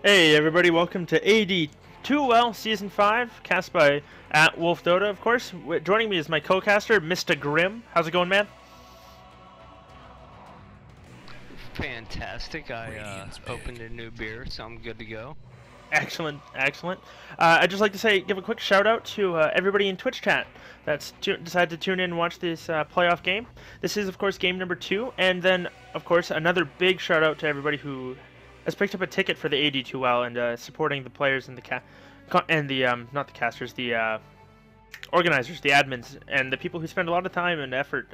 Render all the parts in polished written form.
Hey everybody, welcome to AD2L Season 5, cast by @WolfDota, of course. Joining me is my co-caster, Mr. Grimm. How's it going, man? Fantastic. I opened a new beer, so I'm good to go. Excellent, excellent. I'd just like to give a quick shout out to everybody in Twitch chat that's decided to tune in and watch this playoff game. This is, of course, game number 2, and then, of course, another big shout out to everybody who has picked up a ticket for the AD2L and supporting the players and not the casters, the organizers, the admins, and the people who spend a lot of time and effort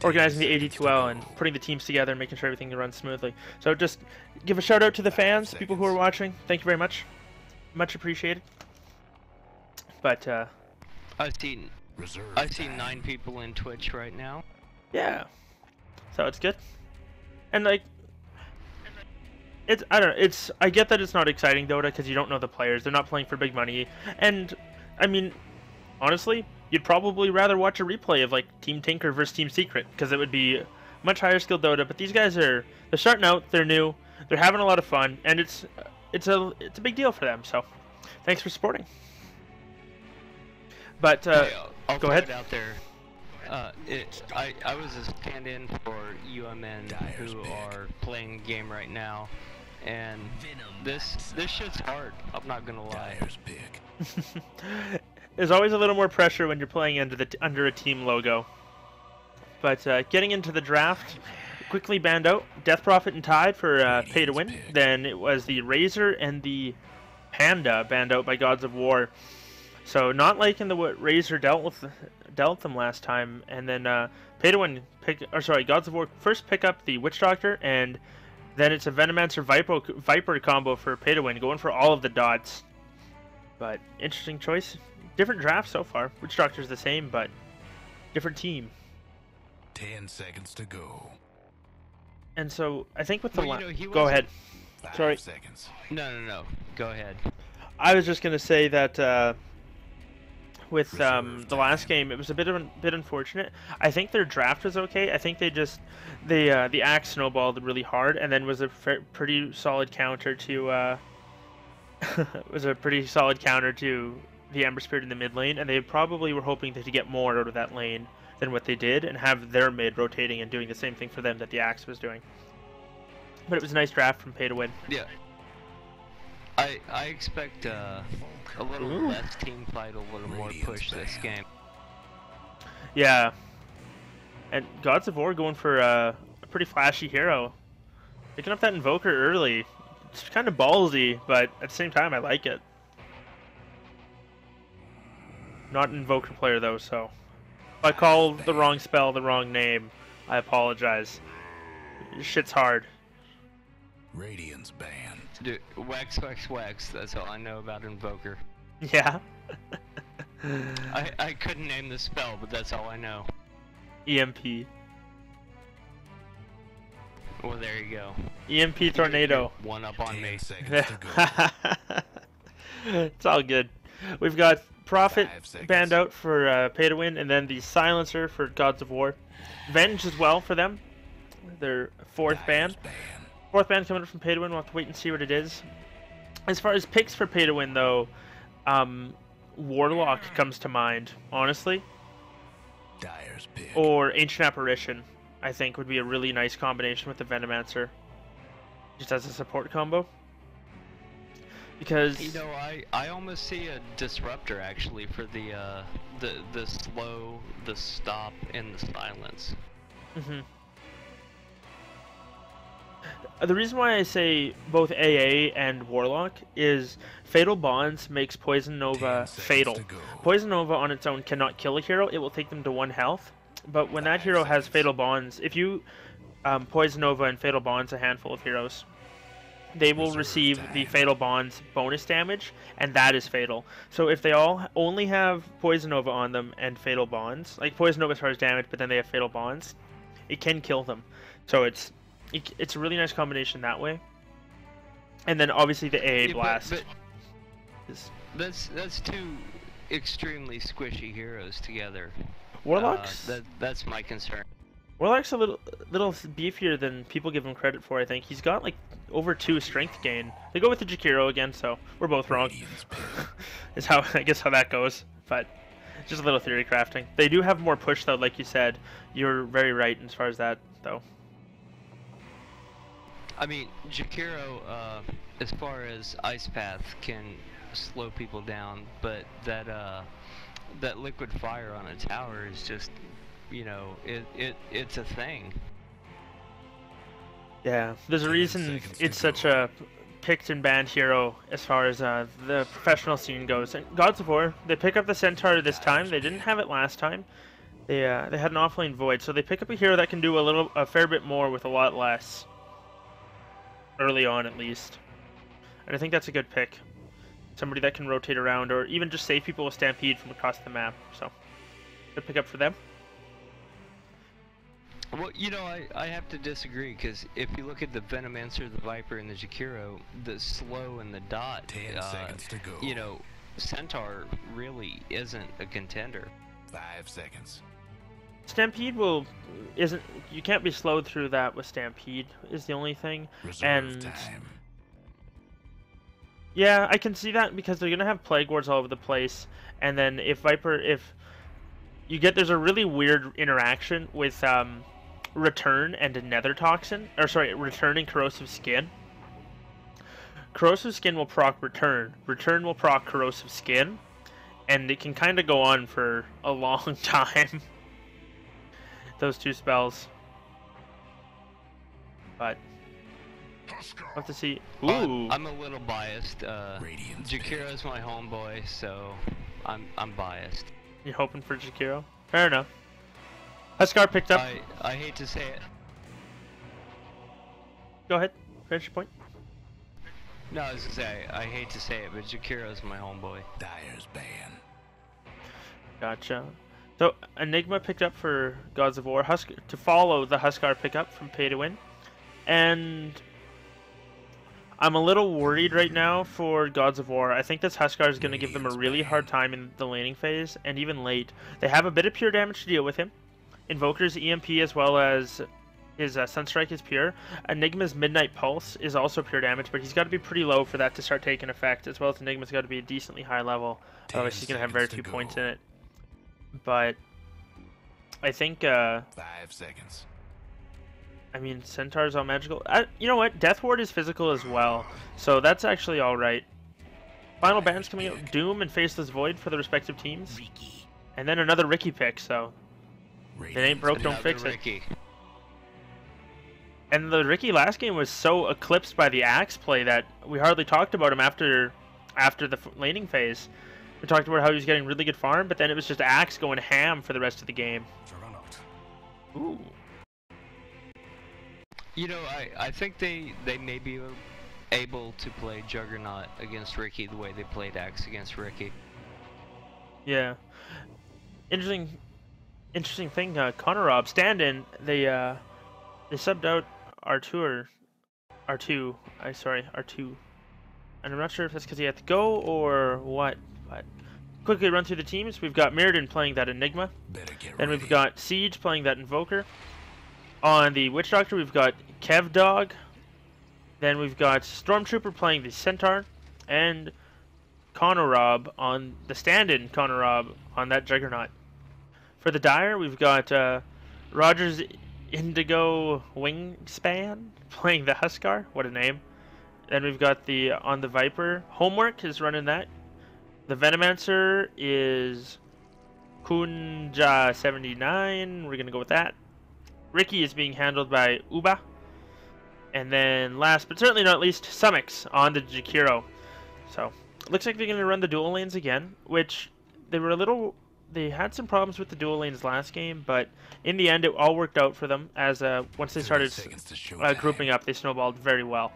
organizing the AD2L and putting the teams together and making sure everything runs smoothly. So just give a shout out to the fans, people who are watching. Thank you very much. Much appreciated. But I've seen 9 people in Twitch right now. Yeah. So it's good. And like I don't know, I get that it's not exciting, Dota, because you don't know the players. They're not playing for big money. And I mean, honestly, you'd probably rather watch a replay of like Team Tinker versus Team Secret, because it would be much higher skill Dota. But these guys they're starting out, they're new, they're having a lot of fun, and it's a big deal for them. So, thanks for supporting. But I'll go ahead. It out there. I was a stand-in for UMN who are playing the game right now, and this shit's hard. I'm not gonna lie. There's always a little more pressure when you're playing under a team logo. But getting into the draft, quickly banned out. Death Prophet and Tide for pay to win. Then it was the Razor and the Panda banned out by Gods of War. So not like in what Razor dealt them last time. And then pay to win Gods of War first pick up the Witch Doctor, and then it's a Venomancer Viper combo for pay to win, going for all of the dots. But interesting choice. Different draft so far. Witch Doctor's the same, but different team. 10 seconds to go. And so I think with the go ahead. 5 seconds. No. Go ahead. I was just gonna say that with the last game, it was a bit unfortunate. I think their draft was okay. I think the axe snowballed really hard, and then was a pretty solid counter to the Ember Spirit in the mid lane, and they probably were hoping to get more out of that lane than what they did, and have their mid rotating and doing the same thing for them that the axe was doing. But it was a nice draft from pay to win. Yeah. I expect a little less team fight, a little more push this game. Yeah. And Gods of War going for a pretty flashy hero. Picking up that Invoker early. It's kind of ballsy, but at the same time, I like it. Not an Invoker player, though, so if I call the wrong spell the wrong name, I apologize. Shit's hard. Radiant's banned. Dude, wax, that's all I know about Invoker. Yeah. I couldn't name the spell, but that's all I know. EMP. Well, there you go. EMP Tornado. One up on me. 10 seconds to go. It's all good. We've got Prophet banned out for pay to win, and then the Silencer for Gods of War. Venge as well for them. Their fourth ban. Fourth ban coming up from pay to win. We'll have to wait and see what it is. As far as picks for pay to win, though, Warlock comes to mind, honestly. Dyer's pick. Or Ancient Apparition, I think, would be a really nice combination with the Venomancer, just as a support combo. Because I almost see a disruptor actually for the slow, the stop, and the silence. The reason why I say both AA and Warlock is Fatal Bonds makes Poison Nova fatal. Poison Nova on its own cannot kill a hero, it will take them to 1 health. But when that hero has Fatal Bonds, if you Poison Nova and Fatal Bonds a handful of heroes, they will receive the Fatal Bonds bonus damage, and that is fatal. So if they all only have Poison Nova on them and Fatal Bonds, like Poison Nova as far as damage, but then they have Fatal Bonds, it can kill them. So it's a really nice combination that way. And then obviously the AA Blast. That's two extremely squishy heroes together. Warlocks? That's my concern. Warlock's a little beefier than people give him credit for, I think. He's got like over 2 strength gain. They go with the Jakiro again, so we're both wrong. Is how I guess how that goes. But just a little theory crafting. They do have more push though, like you said. You're very right as far as that though. I mean, Jakiro, as far as Ice Path, can slow people down, but that that liquid fire on a tower is just, you know, it's a thing. Yeah, there's a reason it's such a picked and banned hero as far as the professional scene goes. And Gods of War, they pick up the Centaur this time. They didn't have it last time. They had an offlane Void, so they pick up a hero that can do a fair bit more with a lot less. Early on, at least. And I think that's a good pick. Somebody that can rotate around, or even just save people with Stampede from across the map. So, good pick up for them. Well, you know, I have to disagree, because if you look at the Venomancer, the Viper, and the Jakiro, the slow and the dot, 10 seconds to go. You know, Centaur really isn't a contender. 5 seconds. Stampede isn't, you can't be slowed through that with Stampede, is the only thing. Reserve time. Yeah, I can see that because they're gonna have Plague Wards all over the place, and then if you get, there's a really weird interaction with Return and a Nether Toxin, or sorry, Return and Corrosive Skin. Corrosive Skin will proc Return. Return will proc Corrosive Skin, and it can kind of go on for a long time. Those 2 spells. But we'll have to see. Ooh. I'm a little biased. Jakiro's my homeboy, so I'm biased. You're hoping for Jakiro? Fair enough. Huskar picked up. I hate to say it. Go ahead. Finish your point. No, I was gonna say, I hate to say it, but Jakiro's my homeboy. Dyer's ban. Gotcha. So, Enigma picked up for Gods of War, to follow the Huskar pickup from Pay to Win. And I'm a little worried right now for Gods of War. I think this Huskar is going to give them a really hard time in the laning phase, and even late. They have a bit of pure damage to deal with him. Invoker's EMP as well as his Sunstrike is pure. Enigma's Midnight Pulse is also pure damage, but he's got to be pretty low for that to start taking effect, as well as Enigma's got to be a decently high level. Otherwise he's going to have very few points in it. But I think 5 seconds. I mean, Centaur's all magical. You know what? Death Ward is physical as well, so that's actually all right. Final bans coming out: Doom and Faceless Void for the respective teams, and then another Ricky pick. So it ain't broke, don't fix it. And the Ricky last game was so eclipsed by the Axe play that we hardly talked about him after the laning phase. We talked about how he was getting really good farm, but then it was just Axe going ham for the rest of the game. Ooh. You know, I think they may be able to play Juggernaut against Ricky the way they played Axe against Ricky. Yeah. Interesting thing, Connor Rob, stand-in, they subbed out R2, and I'm not sure if that's because he had to go or what, but quickly run through the teams. We've got Mirrodin playing that Enigma, then we've got Siege playing that Invoker. On the Witch Doctor, we've got Kev Dog, then we've got Stormtrooper playing the Centaur, and Connor Rob on the stand-in Connor Rob on that Juggernaut. For the Dire, we've got Rogers Indigo Wingspan playing the Huskar. What a name. Then we've got on the Viper, Homework is running that. The Venomancer is Kunja79. We're going to go with that. Ricky is being handled by Uba. And then last but certainly not least, Summix on the Jakiro. So, looks like they're going to run the dual lanes again, which they had some problems with the dual lanes last game, but in the end it all worked out for them as once they started grouping up, they snowballed very well.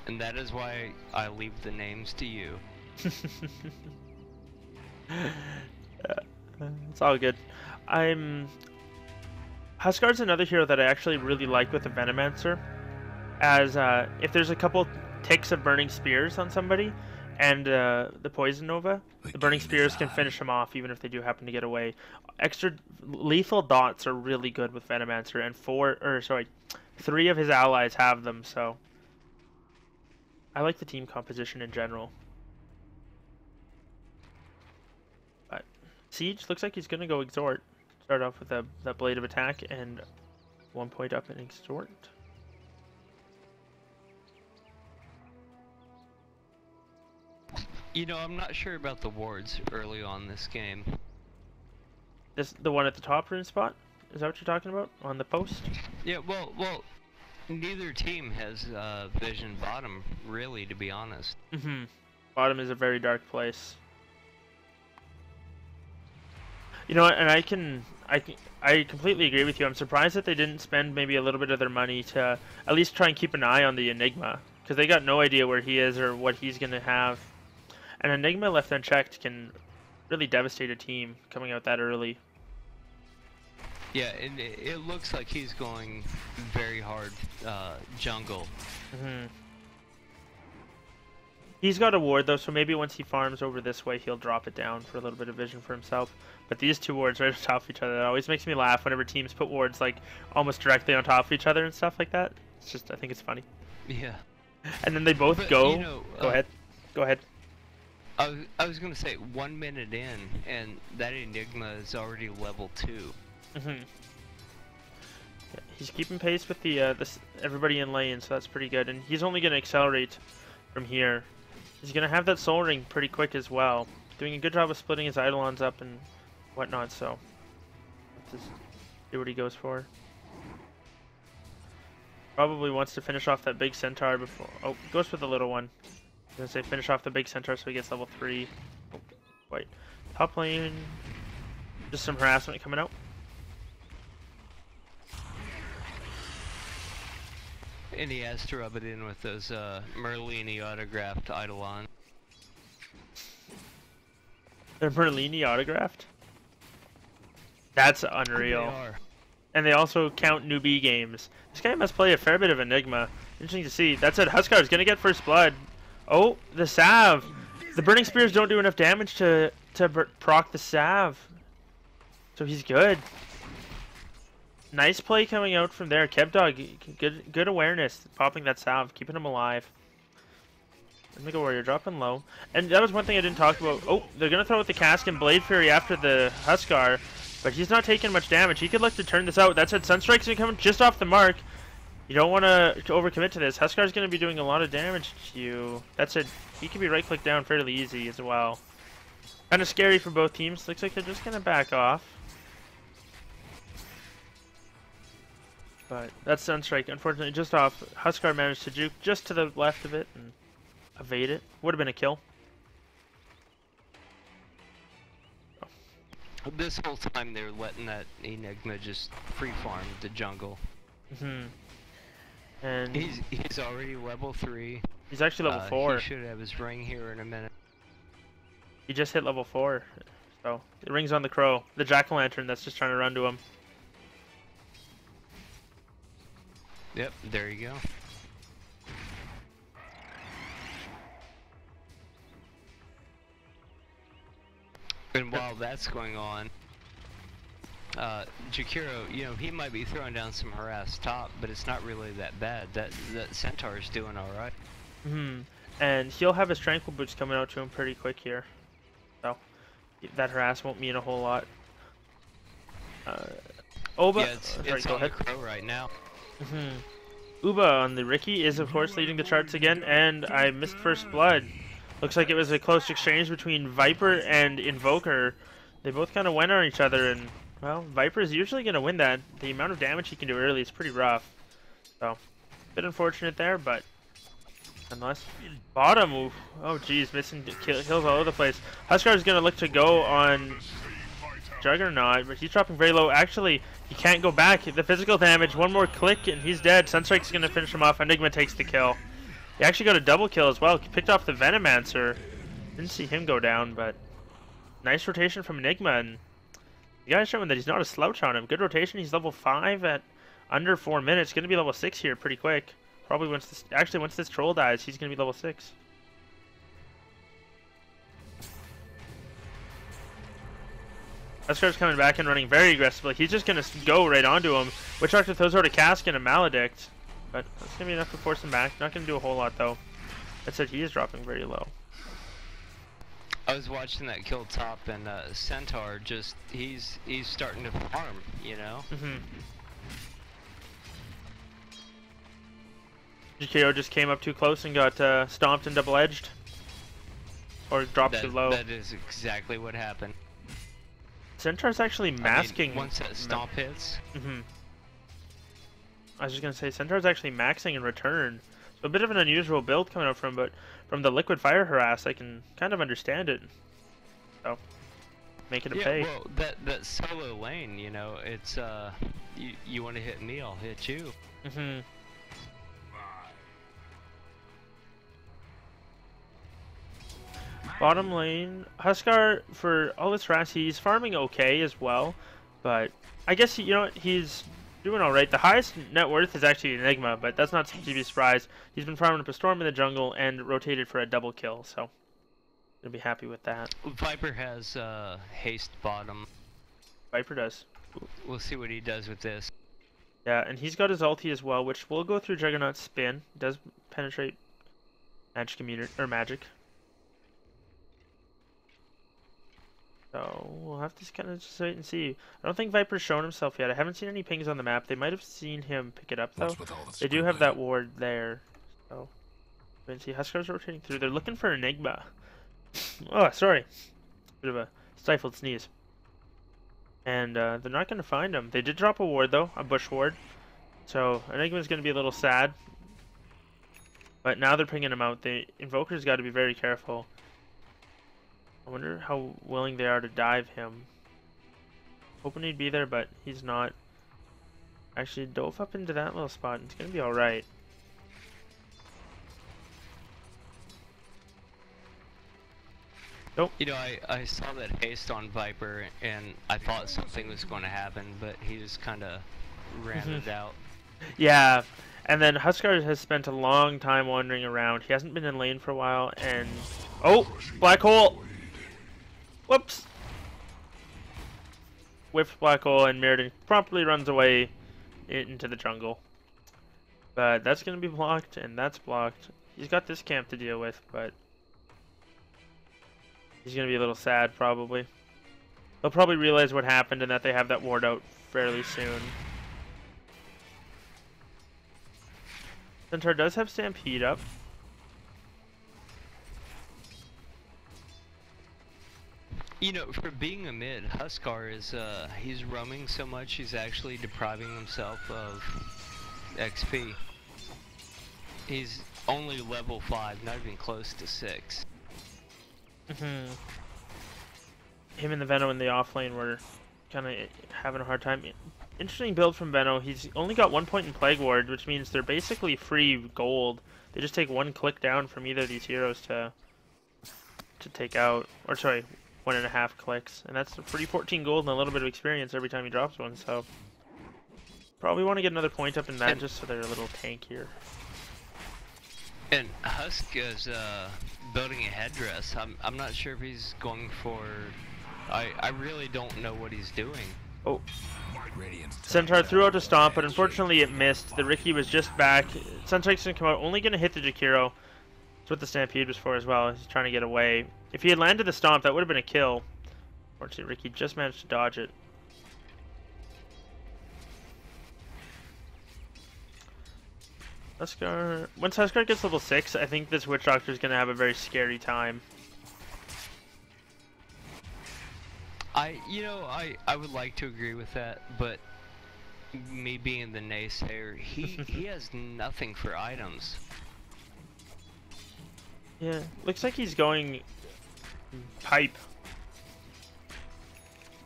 And that is why I leave the names to you. It's all good. Huskar's another hero that I actually really like with the Venomancer, as if there's a couple ticks of Burning Spears on somebody, and the Poison Nova, the Burning Spears can finish him off even if they do happen to get away. Extra lethal dots are really good with Venomancer, and 3 of his allies have them, so I like the team composition in general. But Siege looks like he's going to go Exhort. Start off with that Blade of Attack and 1 point up in Exhort. You know, I'm not sure about the wards early on this game. The one at the top rune spot? Is that what you're talking about? On the post? Yeah, well, neither team has vision bottom, really, to be honest. Bottom is a very dark place. You know what, and I completely agree with you. I'm surprised that they didn't spend maybe a little bit of their money to at least try and keep an eye on the Enigma, because they got no idea where he is or what he's going to have. And Enigma left unchecked can really devastate a team coming out that early. Yeah, and it looks like he's going very hard jungle. He's got a ward though, so maybe once he farms over this way, he'll drop it down for a little bit of vision for himself. But these two wards right on top of each other, that always makes me laugh whenever teams put wards like almost directly on top of each other and stuff like that. It's just, I think it's funny. Yeah. And then they both go. You know, go ahead. Go ahead. I was gonna say 1 minute in, and that Enigma is already level 2. Yeah, he's keeping pace with the everybody in lane, so that's pretty good. And he's only gonna accelerate from here. He's gonna have that soul ring pretty quick as well. Doing a good job of splitting his Eidolons up and whatnot. So let's just see what he goes for. Probably wants to finish off that big centaur before. Oh, goes for the little one. I was gonna say finish off the big centaur so he gets level 3. Oh, wait. Top lane. Just some harassment coming out. And he has to rub it in with those Merlini autographed Eidolon. They're Merlini autographed? That's unreal. They are. And they also count newbie games. This guy must play a fair bit of Enigma. Interesting to see. That said, Huskar's gonna get first blood. Oh, the salve. The burning spears don't do enough damage to proc the salve. So he's good. Nice play coming out from there. Kevdog, good awareness. Popping that salve, keeping him alive. Omega Warrior dropping low. And that was one thing I didn't talk about. Oh, they're going to throw out the cask and Blade Fury after the Huskar. But he's not taking much damage. He could look to turn this out. That said, Sunstrike's going to come just off the mark. You don't want to overcommit to this. Huskar's going to be doing a lot of damage to you. That said, he can be right-click down fairly easy as well. Kind of scary for both teams. Looks like they're just going to back off. But that's Sunstrike. Unfortunately, just off. Huskar managed to juke just to the left of it and evade it. Would have been a kill. This whole time they're letting that Enigma just free farm the jungle. And he's already level 3. He's actually level 4. He should have his ring here in a minute. He just hit level 4. So the ring's on the crow. The jack-o'-lantern that's just trying to run to him. Yep, there you go. And while that's going on, Jakiro, you know, he might be throwing down some harass top, but it's not really that bad. That Centaur is doing alright. And he'll have his Tranquil Boots coming out to him pretty quick here. So that harass won't mean a whole lot. Oba, yeah, it's on the crow right now. Uba on the Ricky is of course leading the charts again, and I missed first blood. Looks like it was a close exchange between Viper and Invoker. They both kind of went on each other, and well, Viper is usually going to win that. The amount of damage he can do early is pretty rough. So, a bit unfortunate there, but nonetheless. Bottom, oof. Oh geez, missing kills all over the place. Huskar is going to look to go on Juggernaut, but he's dropping very low. Actually, he can't go back. The physical damage, one more click and he's dead. Sunstrike's going to finish him off. Enigma takes the kill. He actually got a double kill as well. He picked off the Venomancer. Didn't see him go down, but nice rotation from Enigma. And the guy's showing that he's not a slouch on him. Good rotation. He's level 5 at under 4 minutes. Going to be level 6 here pretty quick. Probably once this troll dies, he's going to be level 6. Huskar's coming back and running very aggressively. He's just going to go right onto him. Witch Doctor throws out a Cask and a Maledict. But that's going to be enough to force him back. Not going to do a whole lot, though. That said, he is dropping very low. I was watching that kill top, and Centaur just, he's starting to farm, you know? GKO just came up too close and got stomped and double-edged. Or dropped too low. That is exactly what happened. Centaur's actually masking. I mean, once that stomp hits. I was just gonna say Centaur's actually maxing in return. So a bit of an unusual build coming out from, but from the liquid fire harass, I can kind of understand it. So make it a pay. Well, that solo lane, you know, it's you want to hit me, I'll hit you. Bottom lane, Huskar, for all this harass, he's farming okay as well, but I guess you know what, he's doing alright. The highest net worth is actually Enigma, but that's not something to be surprised. He's been farming up a Storm in the jungle and rotated for a double kill, so gonna be happy with that. Viper has haste bottom. Viper does. We'll see what he does with this. Yeah, and he's got his ulti as well, which will go through Juggernaut's spin. It does penetrate magic immunity or magic. So we'll have to kind of just wait and see. I don't think Viper's shown himself yet. I haven't seen any pings on the map. They might have seen him pick it up though. They do have that ward there. So wait and see. Huskar's rotating through. They're looking for Enigma. Oh, sorry. Bit of a stifled sneeze. And they're not going to find him. They did drop a ward though, a bush ward. So Enigma's going to be a little sad. But now they're pinging him out. The Invoker's got to be very careful. I wonder how willing they are to dive him. Hoping he'd be there, but he's not. Actually, dove up into that little spot. It's gonna be alright. Nope. You know, I saw that haste on Viper, and I thought something was going to happen, but he just kind of ran it out. Yeah, and then Huskar has spent a long time wandering around. He hasn't been in lane for a while, and... Oh! Black hole! Whoops! Whiffed black hole, and Mirrodin promptly runs away into the jungle. But that's going to be blocked, and that's blocked. He's got this camp to deal with, but... he's going to be a little sad, probably. They'll probably realize what happened and that they have that ward out fairly soon. Centaur does have Stampede up. You know, for being a mid, Huskar is, he's roaming so much, he's actually depriving himself of XP. He's only level 5, not even close to 6. Him and the Veno in the off lane were kind of having a hard time. Interesting build from Veno. He's only got 1 point in Plague Ward, which means they're basically free gold. They just take 1 click down from either of these heroes to take out, or sorry, 1.5 clicks, and that's a free 14 gold and a little bit of experience every time he drops one. So probably want to get another point up in that, just so they're a little tankier. And Husk is building a headdress. I'm not sure if he's going for. I really don't know what he's doing. Oh, Centaur threw out a stomp, but unfortunately it missed. The Riki was just back. Centaur's gonna come out, only gonna hit the Jakiro. That's what the Stampede was for as well. He's trying to get away. If he had landed the stomp, that would have been a kill. Unfortunately, Riki just managed to dodge it. Huskar. Once Huskar gets level 6, I think this Witch Doctor is going to have a very scary time. I would like to agree with that, but me being the naysayer, he has nothing for items. Yeah, looks like he's going pipe,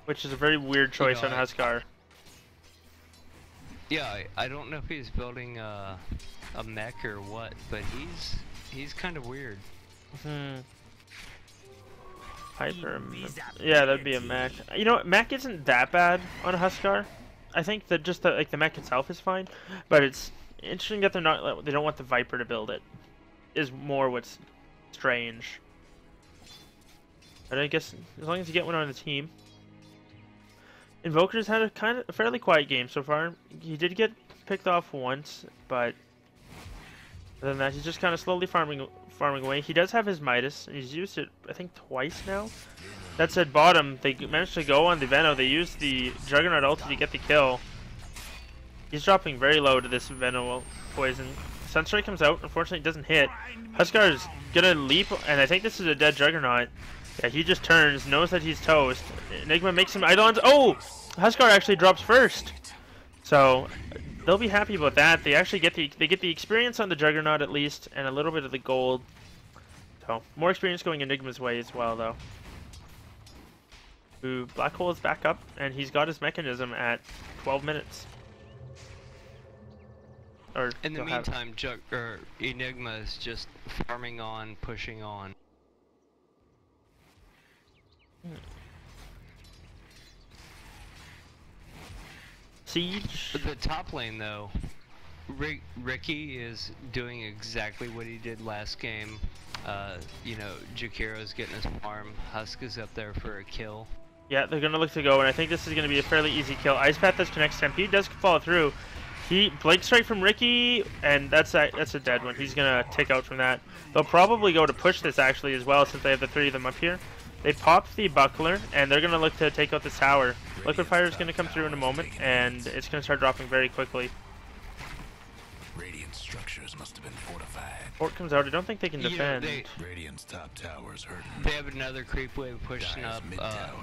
which is a very weird choice on Huskar. Yeah, I don't know if he's building a mech or what, but he's kind of weird. Piper, yeah, that'd be a mech. You know what, mech isn't that bad on Huskar. I think that just the mech itself is fine, but it's interesting that they don't want the Viper to build it. Is more what's strange. But I guess as long as you get one on the team. Invoker's had a kind of a fairly quiet game so far. He did get picked off once, but other than that, he's just kind of slowly farming away. He does have his Midas, and he's used it, I think, twice now. That said, bottom, they managed to go on the Veno. They used the Juggernaut ulti to get the kill. He's dropping very low to this Veno poison. Sunstrike comes out, unfortunately it doesn't hit. Huskar is gonna leap, and I think this is a dead Juggernaut. Yeah, he just turns, knows that he's toast. Enigma makes some Eidolons. Oh! Huskar actually drops first. So they'll be happy about that. They actually get the experience on the Juggernaut at least, and a little bit of the gold. So more experience going Enigma's way as well, though. Ooh, Black Hole is back up, and he's got his mechanism at 12 minutes. Or in the meantime, Enigma is just farming on, pushing on. Siege. The top lane, though, Ricky is doing exactly what he did last game. You know, Jakiro's getting his farm. Husk is up there for a kill. Yeah, they're gonna look to go, and I think this is gonna be a fairly easy kill. Ice Path does connect. Stampede does follow through. He Blink Strike from Ricky, and that's a dead one. He's gonna take out from that. They'll probably go to push this actually as well, since they have the 3 of them up here. They popped the Buckler, and they're gonna look to take out this tower. Liquid Fire is gonna come through in a moment, and it's gonna start dropping very quickly. Radiant structures must have been fortified. Fort comes out. I don't think they can defend. Radiant's top tower's hurting. They have another creep wave pushing up.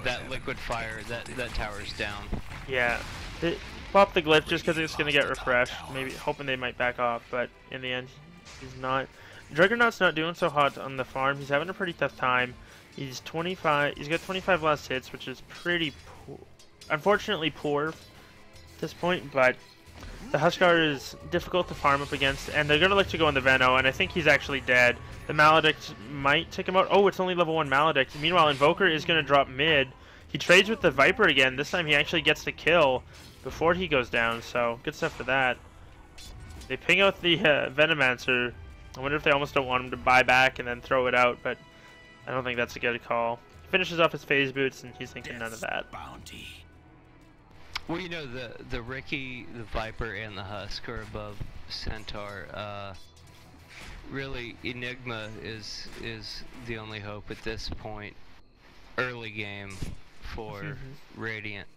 That Liquid Fire, that tower's down. Yeah, they pop the glyph just because it's gonna get refreshed. Maybe hoping they might back off, but in the end, he's not. Juggernaut's not doing so hot on the farm. He's having a pretty tough time. He's 25. He's got 25 last hits, which is pretty poor. Unfortunately poor at this point, but the Huskar is difficult to farm up against, and they're gonna look to go in the Veno, and I think he's actually dead. The Maledict might take him out. Oh, it's only level 1 Maledict. Meanwhile, Invoker is gonna drop mid. He trades with the Viper again. This time he actually gets the kill before he goes down, so good stuff for that. They ping out the Venomancer. I wonder if they almost don't want him to buy back and then throw it out, but I don't think that's a good call. He finishes off his phase boots, and he's thinking none of that. Bounty. Well, you know, the Ricky, the Viper, and the Husk are above Centaur. Really, Enigma is the only hope at this point, early game, for Radiant.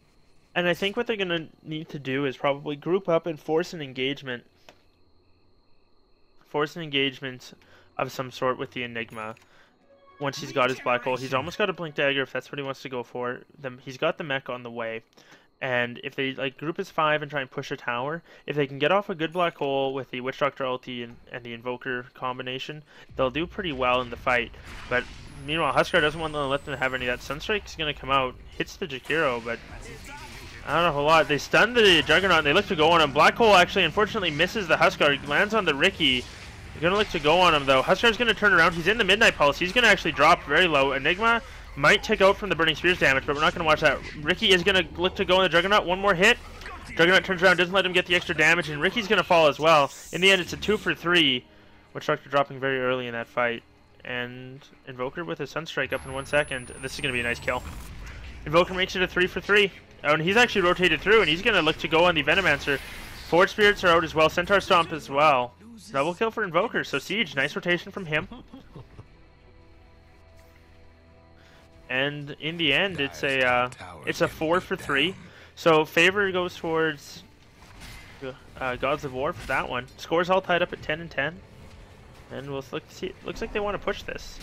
And I think what they're gonna need to do is probably group up and force an engagement. Force an engagement of some sort with the Enigma. Once he's got his Black Hole, he's almost got a Blink Dagger if that's what he wants to go for. He's got the mech on the way. And if they like group as 5 and try and push a tower, if they can get off a good Black Hole with the Witch Doctor ulti and the Invoker combination, they'll do pretty well in the fight. But meanwhile, Huskar doesn't want to let them have any of that. Sunstrike's going to come out, hits the Jakiro, but I don't know a whole lot. They stun the Juggernaut, and they look to go on him. Black Hole actually unfortunately misses the Huskar, lands on the Ricky. They're going to look to go on him though. Huskar's going to turn around. He's in the Midnight Pulse. He's going to actually drop very low. Enigma might take out from the Burning Spears damage, but we're not going to watch that. Ricky is going to look to go on the Juggernaut. One more hit. Juggernaut turns around, doesn't let him get the extra damage, and Ricky's going to fall as well. In the end, it's a 2 for 3. Witch Doctor dropping very early in that fight. And Invoker with a Sunstrike up in 1 second. This is going to be a nice kill. Invoker makes it a 3 for 3. Oh, and he's actually rotated through, and he's going to look to go on the Venomancer. Forward Spirits are out as well. Centaur Stomp as well. Double kill for Invoker. So Siege, nice rotation from him. And in the end, it's a 4 for 3. So favor goes towards Gods of War for that one. Scores all tied up at 10 and 10. And we'll look to see. Looks like they want to push this.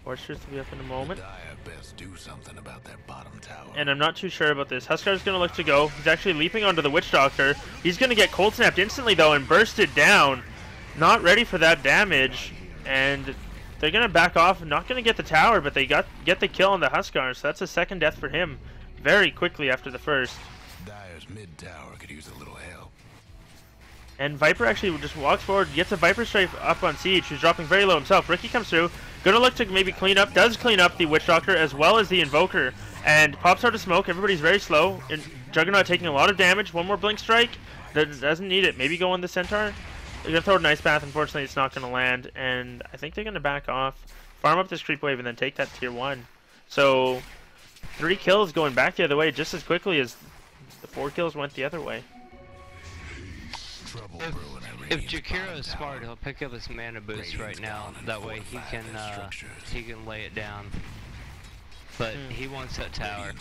Fortress to be up in a moment. Best do something about that bottom tower. And I'm not too sure about this. Huskar's going to look to go. He's actually leaping onto the Witch Doctor. He's going to get cold snapped instantly though and bursted down. Not ready for that damage. And they're going to back off. Not going to get the tower, but they get the kill on the Huskar. So that's a second death for him very quickly after the first. Dire's mid tower could use a little help. And Viper actually just walks forward, gets a Viper Strike up on Siege, who's dropping very low himself. Ricky comes through, gonna look to maybe clean up, does clean up the Witch Doctor as well as the Invoker, and pops out of smoke. Everybody's very slow, and Juggernaut taking a lot of damage. One more Blink Strike, that doesn't need it. Maybe go on the Centaur. They're gonna throw an Ice Path, unfortunately it's not gonna land, and I think they're gonna back off. farm up this creep wave and then take that tier 1. So 3 kills going back the other way just as quickly as the 4 kills went the other way. If Jakiro is smart, he'll pick up his mana boost right now. That way he can lay it down. But he wants that tower.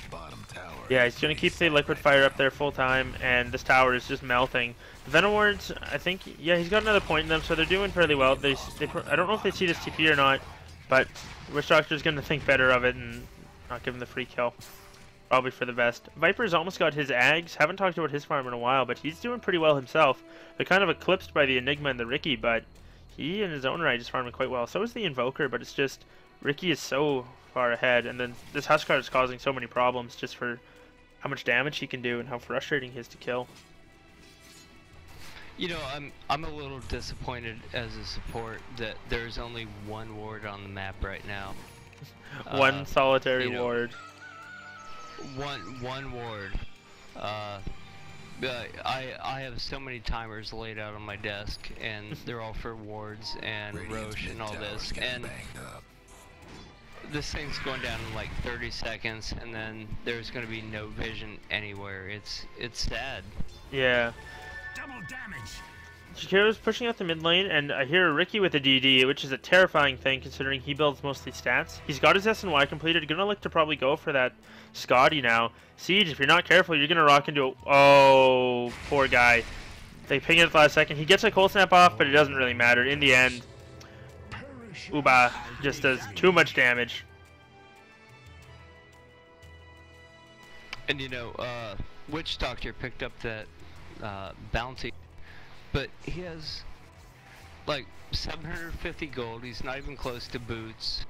Yeah, he's gonna keep the liquid fire up there full time, and this tower is just melting. The Venom Wards, I think, yeah, he's got another point in them, so they're doing fairly well. I don't know if they see this TP or not, but Witch Doctor's gonna think better of it and not give him the free kill. Probably for the best. Viper's almost got his Ags. Haven't talked about his farm in a while, but he's doing pretty well himself. They're kind of eclipsed by the Enigma and the Ricky, but he in his own right is farming quite well. So is the Invoker, but it's just Ricky is so far ahead, and then this Huskar is causing so many problems just for how much damage he can do and how frustrating he is to kill. You know, I'm a little disappointed as a support that there's only one ward on the map right now. One solitary ward. One ward. I have so many timers laid out on my desk, and they're all for wards and Roche and all this, and this thing's going down in like 30 seconds, and then there's going to be no vision anywhere. It's sad. Yeah. Double damage. Shakiro's pushing out the mid lane, and I hear Ricky with a DD, which is a terrifying thing considering he builds mostly stats. He's got his SNY completed, gonna look to probably go for that Scotty now. Siege, if you're not careful, you're gonna rock into a... Oh, poor guy. They ping it at the last second. He gets a cold snap off, but it doesn't really matter. In the end, Uba just does too much damage. And you know, Witch Doctor picked up that bounty, but he has like 750 gold. He's not even close to boots.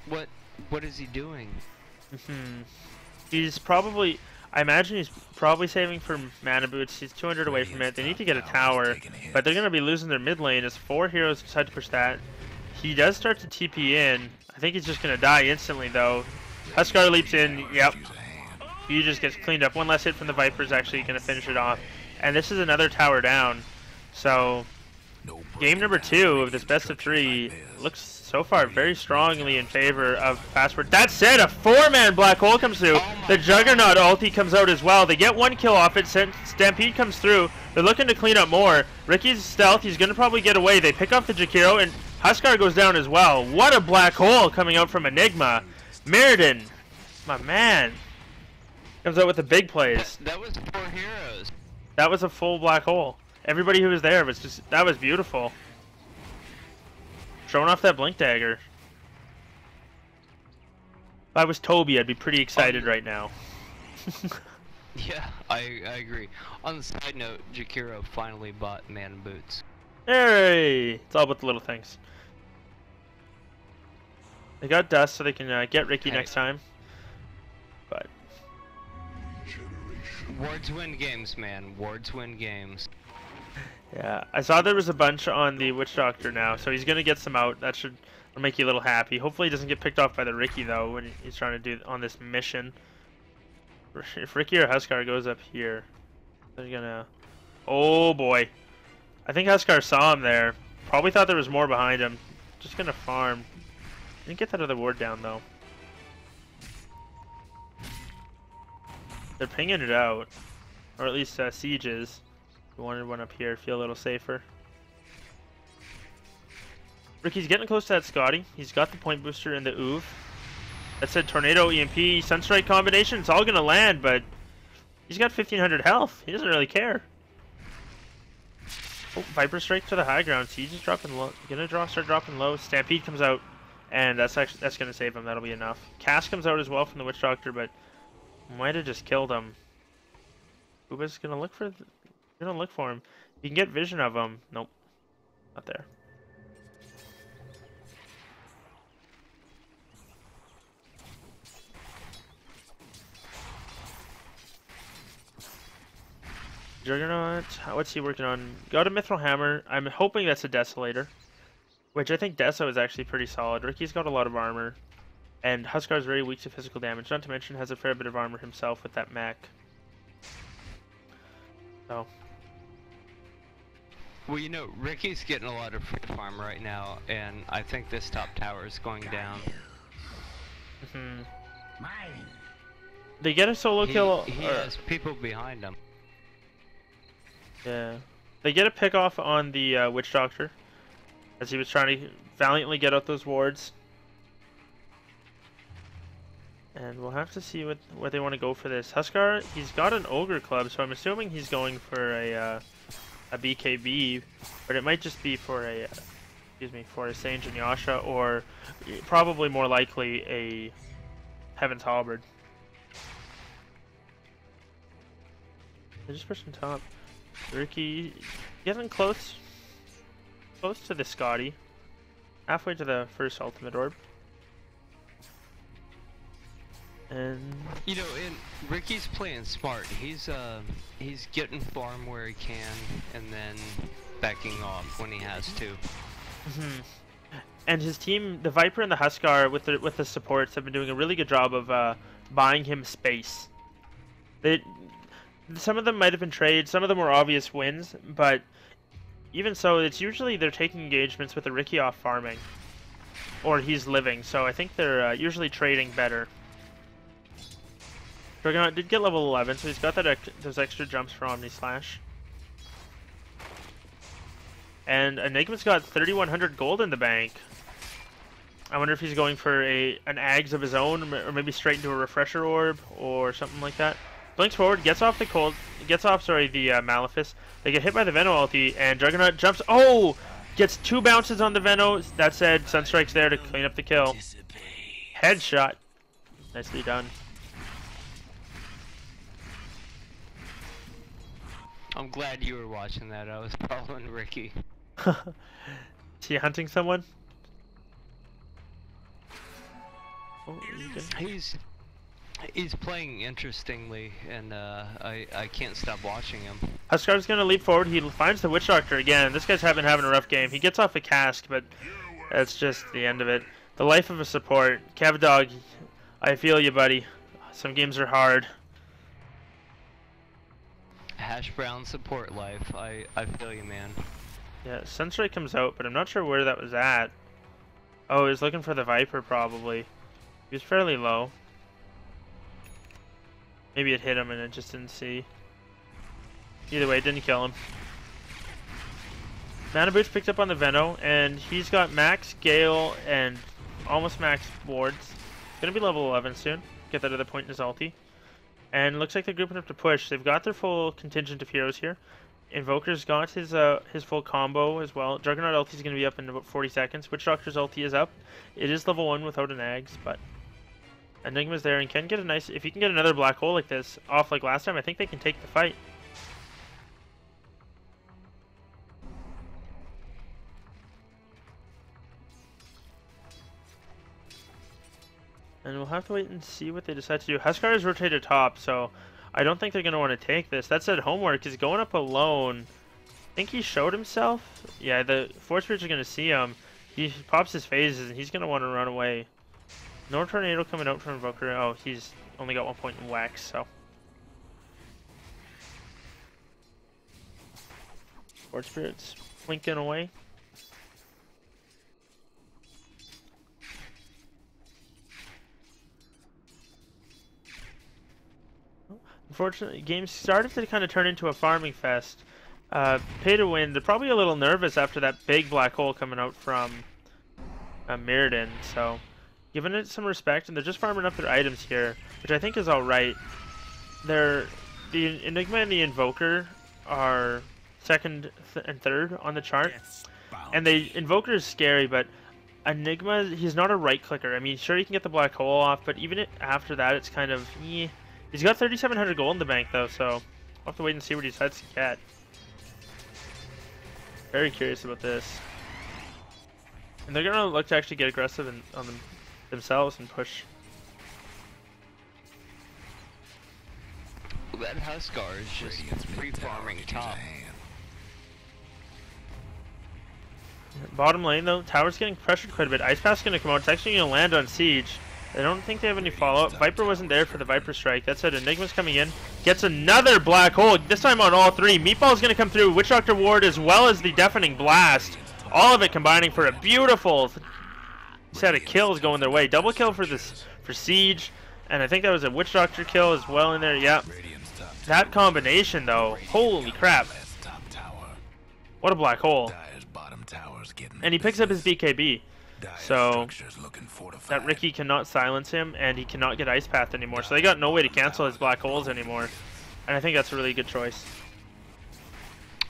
What is he doing? He's probably, I imagine he's probably saving for mana boots. He's 200 away from it. They need to get a tower, but they're gonna be losing their mid lane as 4 heroes decide to push that. He does start to TP in. I think he's just gonna die instantly though. Huskar leaps in. Yep. He just gets cleaned up. One less hit from the Viper is actually gonna finish it off. And this is another tower down. So game number 2 of this best of 3 looks so far very strongly in favor of Password. That said, a 4-man black hole comes through. The Juggernaut ulti comes out as well. They get 1 kill off it. Stampede comes through. They're looking to clean up more. Ricky's stealth. He's going to probably get away. They pick off the Jakiro, and Huskar goes down as well. What a black hole coming out from Enigma. Mirrodin, my man, comes out with the big plays. That was 4 heroes. That was a full black hole. Everybody who was there was just, that was beautiful. Showing off that blink dagger. If I was Toby, I'd be pretty excited right now. Yeah, I agree. On the side note, Jakiro finally bought mana boots. Hey! It's all about the little things. They got dust so they can get Ricky next time. But wards win games, man. Wards win games. yeah, I saw there was a bunch on the Witch Doctor now, so he's gonna get some out. That should make you a little happy. Hopefully he doesn't get picked off by the Ricky though when he's trying to do on this mission. If Ricky or Huskar goes up here, they're gonna... Oh boy. I think Huskar saw him there. Probably thought there was more behind him. Just gonna farm. Didn't get that other ward down though. They're pinging it out, or at least Siege is. We wanted one up here, feel a little safer. Ricky's getting close to that Scotty. He's got the point booster and the Oov. That said, Tornado, EMP, Sunstrike combination. It's all gonna land, but he's got 1500 health. He doesn't really care. Oh, Viper Strike to the high ground. Siege is dropping low. Start dropping low. Stampede comes out, and that's gonna save him. That'll be enough. Cass comes out as well from the Witch Doctor, but might have just killed him. Uba's gonna look for him. You can get vision of him. Nope, not there. Juggernaut, what's he working on? Got a Mithril Hammer. I'm hoping that's a Desolator, which I think Deso is actually pretty solid. Ricky's got a lot of armor, and Huskar's very weak to physical damage, not to mention has a fair bit of armor himself with that mech. So Well, you know, Ricky's getting a lot of free farm right now, and I think this top tower is going down. They get a solo kill. He has people behind him. Yeah. They get a pick off on the Witch Doctor, as he was trying to valiantly get out those wards. And we'll have to see what they want to go for this. Huskar, he's got an Ogre Club, so I'm assuming he's going for a BKB, but it might just be for a, for a Sange and Yasha, or probably more likely a Heaven's Halberd. They're just pushing top. Ricky getting close to the Scotty, halfway to the first ultimate orb. And you know, Ricky's playing smart. He's getting farm where he can, and then backing off when he has to. And his team, the Viper and the Huskar, with the supports, have been doing a really good job of buying him space. Some of them might have been trades, some of them were obvious wins, but even so, it's usually they're taking engagements with the Ricky off farming, or he's living. So I think they're usually trading better. Juggernaut did get level 11, so he's got those extra jumps for Omni Slash. And Enigma's got 3,100 gold in the bank. I wonder if he's going for an Ags of his own, or maybe straight into a Refresher Orb, or something like that. Blinks forward, gets off the Malefice. They get hit by the Veno ulti, and Juggernaut jumps. Oh! Gets 2 bounces on the Veno. That said, Sunstrike's there to clean up the kill. Headshot. Nicely done. I'm glad you were watching that. I was following Ricky. Is he hunting someone? Oh, he's playing interestingly, and I can't stop watching him. Huskar's gonna leap forward. He finds the Witch Doctor again. This guy's having a rough game. He gets off a cask, but that's just the end of it. The life of a support. Cavdog, I feel you, buddy. Some games are hard. Hash brown support life. I feel you, man. Yeah, Sunstrike comes out, but I'm not sure where that was at. Oh, he was looking for the Viper, probably. He was fairly low. Maybe it hit him and it just didn't see. Either way, it didn't kill him. Mana Boots picked up on the Veno, and he's got max Gale and almost max wards. Gonna be level 11 soon. Get that other point in his ulti. And looks like they're grouping up to push. They've got their full contingent of heroes here. Invoker's got his full combo as well. Juggernaut ulti is going to be up in about 40 seconds. Witch Doctor's ulti is up. It is level 1 without an Ags, but Enigma's there and can get a nice... If he can get another black hole like this off like last time, I think they can take the fight. And we'll have to wait and see what they decide to do. Huskar is rotated top, so I don't think they're going to want to take this. That said, Homework is going up alone. I think he showed himself. Yeah, the Force Spirits are going to see him. He pops his phases, and he's going to want to run away. No Tornado coming out from Invoker. Oh, he's only got 1 point in Wax, so. Force Spirits winking away. Unfortunately, games started to kind of turn into a farming fest. Pay to win. They're probably a little nervous after that big black hole coming out from Mirrodin, so giving it some respect, and they're just farming up their items here, which I think is all right. The Enigma and the Invoker are second and third on the chart, and the Invoker is scary, but Enigma, he's not a right clicker. I mean, sure, you can get the black hole off, but even after that, it's kind of He's got 3,700 gold in the bank, though, so we'll have to wait and see what he decides to get. Very curious about this. And they're going to look to actually get aggressive on themselves and push. That Huskar is just free farming top. Bottom lane, though, tower's getting pressured quite a bit. Ice Path's going to come out. It's actually going to land on Siege. I don't think they have any follow-up. Viper wasn't there for the Viper strike. That said, Enigma's coming in. Gets another black hole, this time on all three. Meatball's going to come through. Witch Doctor Ward as well as the Deafening Blast. All of it combining for a beautiful set of kills going their way. Double kill for Siege. And I think that was a Witch Doctor kill as well in there. Yeah. That combination, though. Holy crap. What a black hole. And he picks up his BKB. So that Riki cannot silence him, and he cannot get Ice Path anymore. So they got no way to cancel his black holes anymore. And I think that's a really good choice.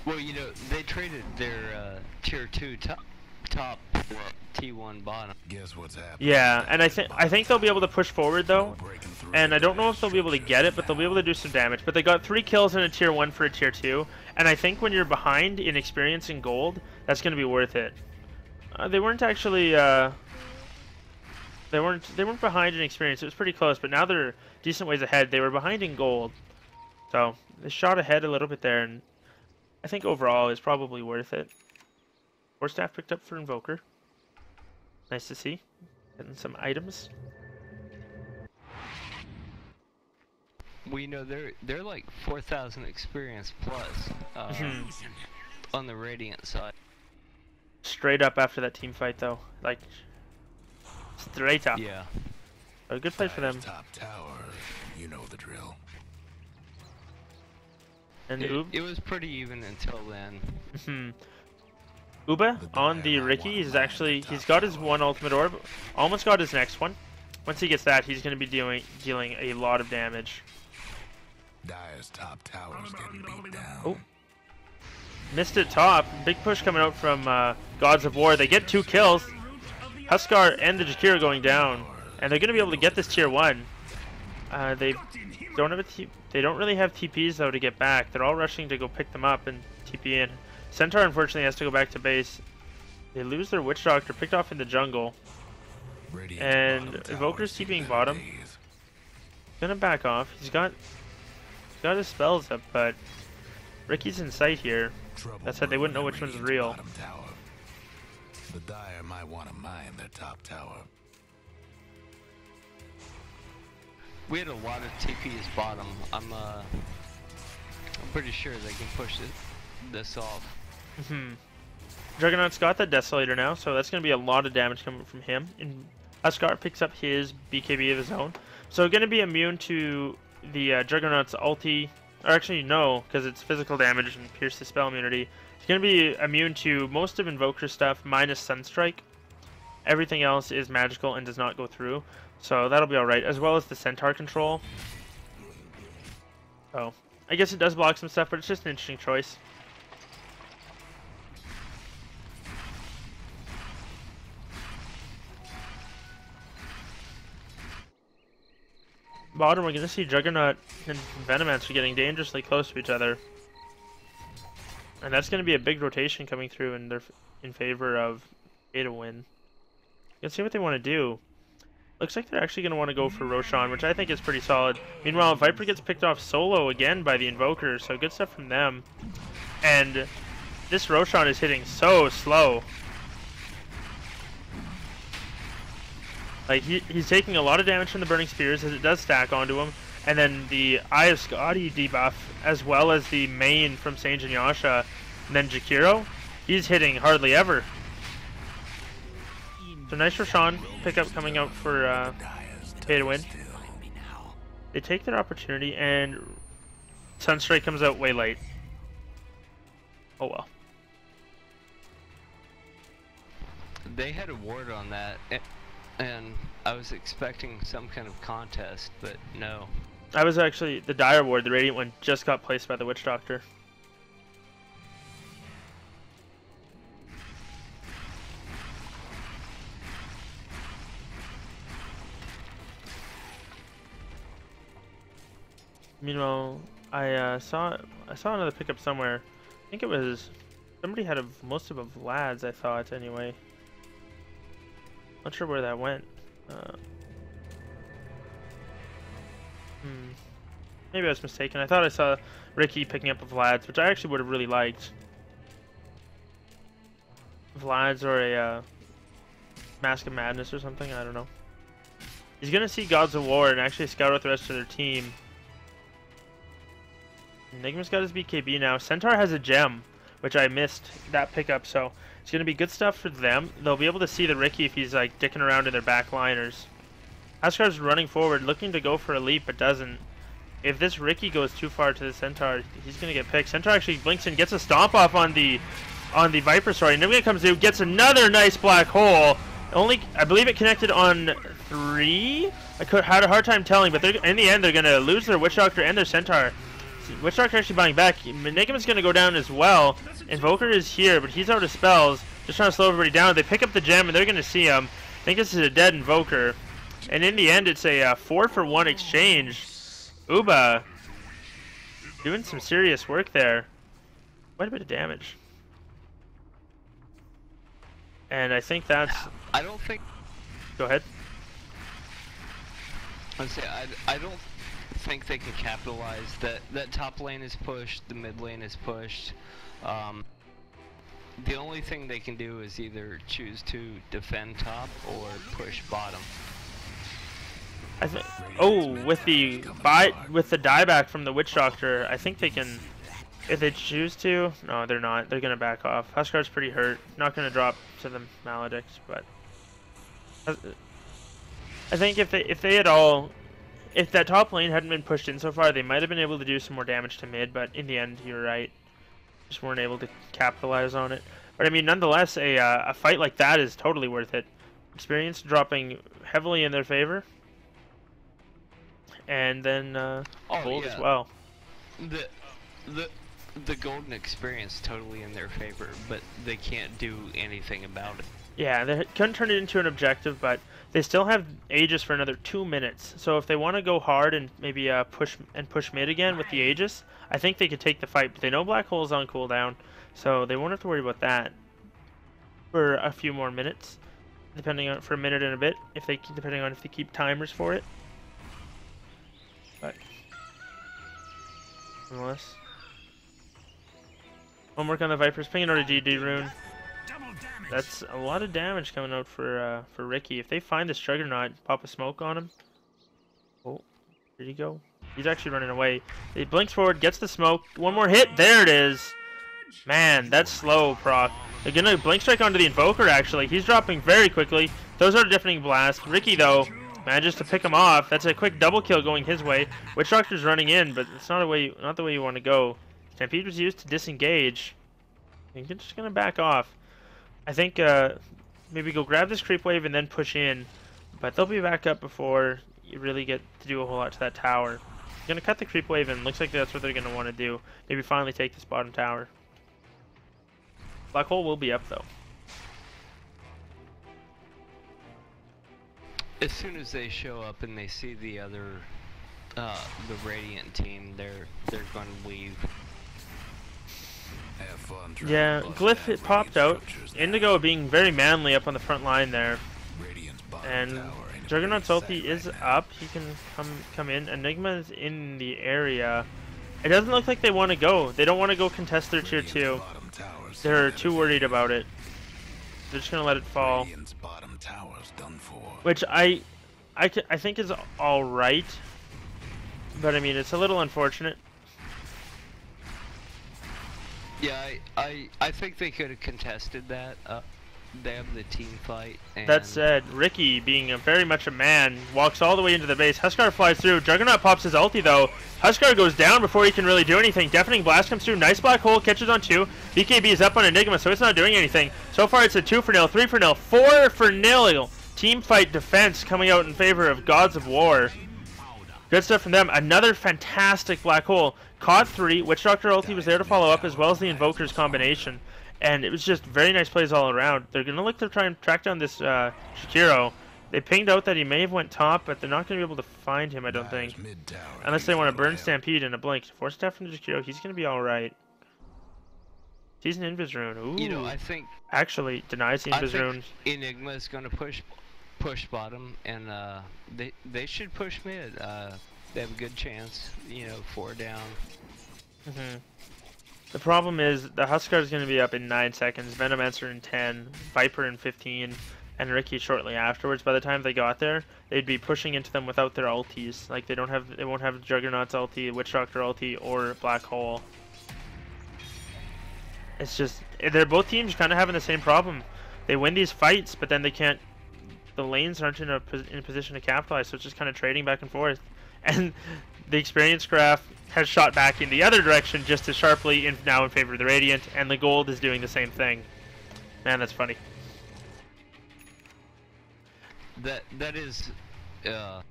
Well, you know, they traded their tier 2 top T1 bottom. Guess what's happening? Yeah, and I think they'll be able to push forward though. And I don't know if they'll be able to get it, but they'll be able to do some damage. But they got 3 kills in a tier 1 for a tier 2, and I think when you're behind in experience and gold, that's going to be worth it. They weren't actually they weren't behind in experience. It was pretty close, but now they're decent ways ahead. They were behind in gold, so they shot ahead a little bit there, and I think overall is probably worth it. 4 staff picked up for Invoker. Nice to see. Getting some items. We know they're like 4,000 experience plus on the Radiant side. Straight up after that team fight, though, like straight up. Yeah. A good play for them. Top tower, you know the drill. And It was pretty even until then. Uba on the Riki is actually, he's got his one ultimate orb, almost got his next one. Once he gets that, he's going to be dealing a lot of damage. Dire's top tower's getting beat down. Oh. Missed it top. Big push coming out from Gods of War. They get 2 kills. Huskar and the Jakiro going down. And they're going to be able to get this tier 1. They don't really have TPs though to get back. They're all rushing to go pick them up and TP in. Centaur unfortunately has to go back to base. They lose their Witch Doctor, picked off in the jungle. And Invoker's TPing bottom. Gonna back off. He's got his spells up, but Riki's in sight here. That said, they wouldn't know which one's real. The Dire might want to mine their top tower. We had a lot of TPs bottom. I'm pretty sure they can push this off. Juggernaut's got that Desolator now, so that's going to be a lot of damage coming from him. And Huskar picks up his BKB of his own. So going to be immune to the Juggernaut's ulti. Or actually, no, because it's physical damage and Pierce the Spell immunity. It's going to be immune to most of Invoker stuff, minus Sunstrike. Everything else is magical and does not go through. So that'll be alright, as well as the Centaur control. So, I guess it does block some stuff, but it's just an interesting choice. Bottom, we're going to see Juggernaut and Venomancer getting dangerously close to each other. And that's going to be a big rotation coming through in favor of A to win. Let's see what they want to do. Looks like they're actually going to want to go for Roshan, which I think is pretty solid. Meanwhile, Viper gets picked off solo again by the Invoker, so good stuff from them. And this Roshan is hitting so slow. Like, he's taking a lot of damage from the Burning Spears as it does stack onto him. And then the Eye of Scotty debuff, as well as the main from Sage and Yasha. And then Jakiro, he's hitting hardly ever. So nice Roshan pickup coming out for pay to win. They take their opportunity, and Sunstrike comes out way late. Oh well. They had a ward on that. And I was expecting some kind of contest, but no. I was actually, the Dire Ward, the Radiant one, just got placed by the Witch Doctor. Meanwhile, I saw another pickup somewhere. I think it was, somebody had most of Vlad's, I thought, anyway. Not sure where that went. Maybe I was mistaken. I thought I saw Riki picking up a Vlad's, which I actually would have really liked. Vlad's or a Mask of Madness or something. I don't know. He's gonna see Gods of War and actually scout out the rest of their team. Enigma's got his BKB now. Centaur has a gem, which I missed that pickup, so it's gonna be good stuff for them. They'll be able to see the Riki if he's like dicking around in their backliners. Huskar's running forward, looking to go for a leap, but doesn't. If this Riki goes too far to the Centaur, he's gonna get picked. Centaur actually blinks and gets a stomp off on the Viper. Sorry, Enigma comes through, gets another nice black hole. Only, I believe it connected on 3. I had a hard time telling, but in the end they're gonna lose their Witch Doctor and their Centaur. Witch Doctor actually buying back. Enigma's gonna go down as well. Invoker is here, but he's out of spells, just trying to slow everybody down. They pick up the gem and they're gonna see him. I think this is a dead Invoker, and in the end it's a 4-for-1 exchange. Uba doing some serious work there. Quite a bit of damage. And I think that's... I don't think... Go ahead. I don't think they can capitalize. That top lane is pushed, the mid lane is pushed. The only thing they can do is either choose to defend top or push bottom. With the dieback from the Witch Doctor, I think they can, if they choose to. No, they're not. They're gonna back off. Huskar's pretty hurt. Not gonna drop to the Maledict, but I think if that top lane hadn't been pushed in so far, they might have been able to do some more damage to mid. But in the end, you're right. Just weren't able to capitalize on it. But I mean, nonetheless, a fight like that is totally worth it. Experience dropping heavily in their favor. And then gold as well. The golden experience totally in their favor, but they can't do anything about it. Yeah, they couldn't turn it into an objective, but they still have Aegis for another 2 minutes. So if they want to go hard and maybe push mid again with the Aegis, I think they could take the fight. But they know Black Hole's on cooldown, so they won't have to worry about that for a few more minutes, for a minute and a bit, depending on if they keep timers for it. But nonetheless, homework on the Vipers, pinging out a DD rune. That's a lot of damage coming out for Riki. If they find this Juggernaut, pop a smoke on him. Oh, here you go. He's actually running away. He blinks forward, gets the smoke. One more hit. There it is. Man, that's slow, proc. They're gonna blink strike onto the Invoker. Actually, he's dropping very quickly. Those are a deafening blast. Riki though manages to pick him off. That's a quick double kill going his way. Witch Doctor's running in, but it's not the way you want to go. Stampede was used to disengage. You're just gonna back off. I think maybe go grab this creep wave and then push in, but they'll be back up before you really get to do a whole lot to that tower. You're gonna cut the creep wave and looks like that's what they're gonna want to do. Maybe finally take this bottom tower. Black Hole will be up though. As soon as they show up and they see the other, the Radiant team, they're going to leave. Yeah, Glyph it popped out. Indigo being very manly up on the front line there. And Juggernaut's ulti is up. He can come in. Enigma's in the area. It doesn't look like they want to go. They don't want to go contest their tier 2. They're too worried about it. They're just going to let it fall. Which I think is alright. But I mean, it's a little unfortunate. Yeah, I think they could have contested that. They have the team fight. And that said, Riki, being very much a man, walks all the way into the base. Huskar flies through. Juggernaut pops his ulti though. Huskar goes down before he can really do anything. Deafening Blast comes through. Nice Black Hole, catches on 2. BKB is up on Enigma, so it's not doing anything. So far it's a 2-for-0, 3-for-0, 4-for-0. Team fight defense coming out in favor of Gods of War. Good stuff from them. Another fantastic Black Hole. Caught 3. Witch Doctor ulti was there to follow up, as well as the Invoker's combination. And it was just very nice plays all around. They're going to look to try and track down this Shakiro. They pinged out that he may have went top, but they're not going to be able to find him, I don't think. Unless they want to burn Stampede in a blink. Force attack from Shakiro. He's going to be alright. He's an Invis rune. Ooh. You know, I think... Actually, denies the Invis rune. Enigma is going to push bottom, and they should push mid. They have a good chance, you know, 4 down. The problem is the Huskar is going to be up in 9 seconds, Venomancer in 10, Viper in 15, and Ricky shortly afterwards. By the time they got there, they'd be pushing into them without their ultis. Like they won't have Juggernaut's ulti, Witch Doctor ulti, or Black Hole. It's just they're both teams kind of having the same problem. They win these fights, but then they can't. The lanes aren't in a position to capitalize, so it's just kind of trading back and forth. And the experience graph has shot back in the other direction just as sharply, now in favor of the Radiant, and the gold is doing the same thing. Man, that's funny. That is, yeah.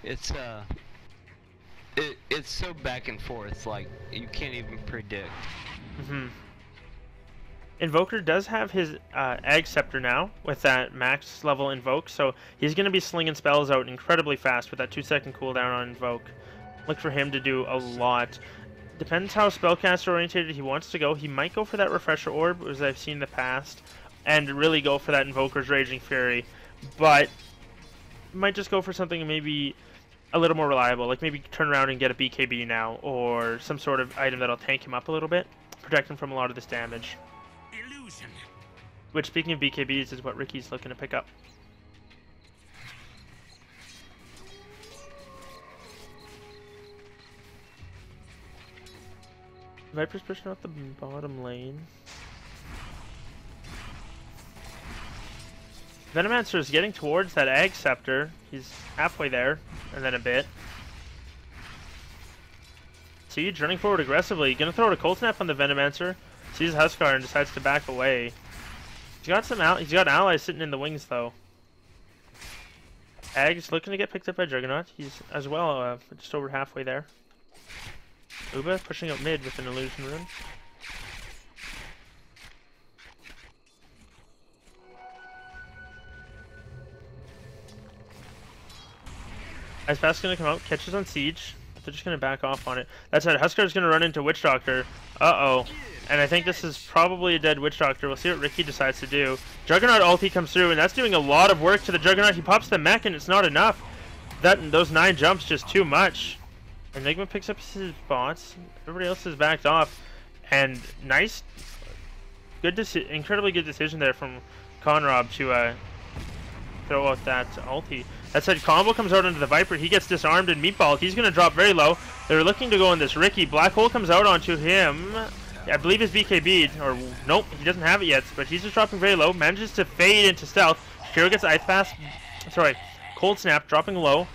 It's it's so back and forth, like you can't even predict. Invoker does have his Ag Scepter now with that max level Invoke, so he's going to be slinging spells out incredibly fast with that 2-second cooldown on Invoke. Look for him to do a lot. Depends how spellcaster oriented he wants to go. He might go for that Refresher Orb, as I've seen in the past, and really go for that Invoker's Raging Fury, but might just go for something maybe a little more reliable, like maybe turn around and get a BKB now, or some sort of item that'll tank him up a little bit, protect him from a lot of this damage. Illusion. Which, speaking of BKBs, is what Ricky's looking to pick up. Viper's pushing out the bottom lane. Venomancer is getting towards that Ag Scepter. He's halfway there, and then a bit. Siege running forward aggressively. Gonna throw a Cold Snap on the Venomancer. Sees Huskar and decides to back away. He's got allies sitting in the wings though. Ag's looking to get picked up by Juggernaut. He's as well just over halfway there. Uba pushing up mid with an Illusion Rune. Ice Path's gonna come out, catches on Siege. They're just gonna back off on it. That said, Huskar's gonna run into Witch Doctor. Uh-oh. And I think this is probably a dead Witch Doctor. We'll see what Ricky decides to do. Juggernaut ulti comes through, and that's doing a lot of work to the Juggernaut. He pops the mech, and it's not enough. Those 9 jumps just too much. Enigma picks up his bots. Everybody else is backed off. And nice, incredibly good decision there from Conrob to throw out that ulti. That said, Combo comes out onto the Viper. He gets disarmed, and Meatball, he's going to drop very low. They're looking to go on this Ricky. Black Hole comes out onto him. I believe his BKB, or nope, he doesn't have it yet, but he's just dropping very low. Manages to fade into stealth. Shiro gets Ice Path. Sorry, Cold Snap, dropping low.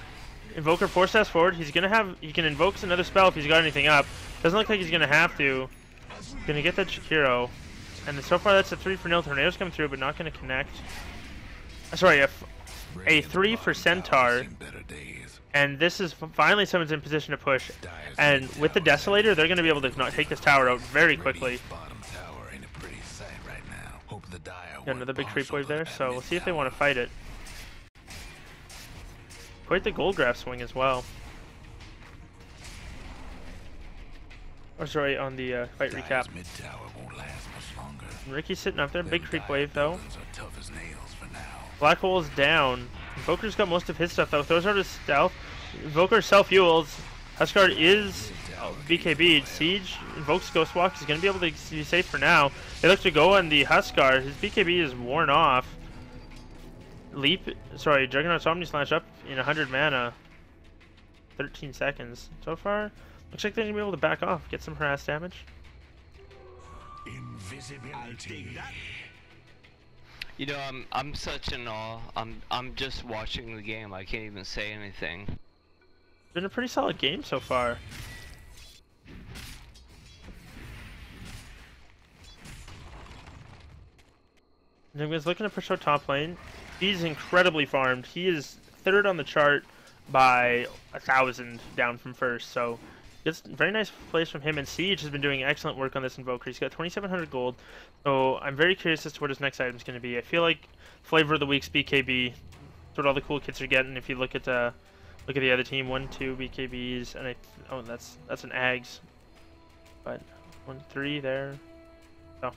Invoker 4 steps forward. He can invoke another spell if he's got anything up. Doesn't look like he's going to have to. Going to get that Shakiro. And so far that's a 3 for Nil. Tornado's coming through, but not going to connect. Sorry, a 3 for Centaur. And this is finally someone's in position to push. And with the Desolator, they're going to be able to not take this tower out very quickly. Got another big creep wave there, so we'll see if they want to fight it. Quite the gold graph swing as well. Oh, sorry, on the fight recap. Ricky's sitting up there, big creep wave though. Black Hole's down. Invoker's got most of his stuff though. Throws out his stealth. Invoker self-fuels. Huskar is BKB'd. Siege invokes Ghost Walk. He's going to be able to be safe for now. They look to go on the Huskar. His BKB is worn off. Juggernaut's Omni Slash up in 100 mana. 13 seconds. So far, looks like they're going to be able to back off. Get some harass damage. Invisibility. You know, I'm such in awe. I'm just watching the game. I can't even say anything. It's been a pretty solid game so far. Enigma's looking to push out top lane. He's incredibly farmed. He is 3rd on the chart by 1,000 down from 1st. So it's very nice plays from him, and Siege has been doing excellent work on this Invoker. He's got 2,700 gold, so I'm very curious as to what his next item is going to be. I feel like Flavor of the Week's BKB. That's what all the cool kids are getting. If you look at the other team, 1, 2 BKBs, and oh, that's an Ags, but 1, 3 there. So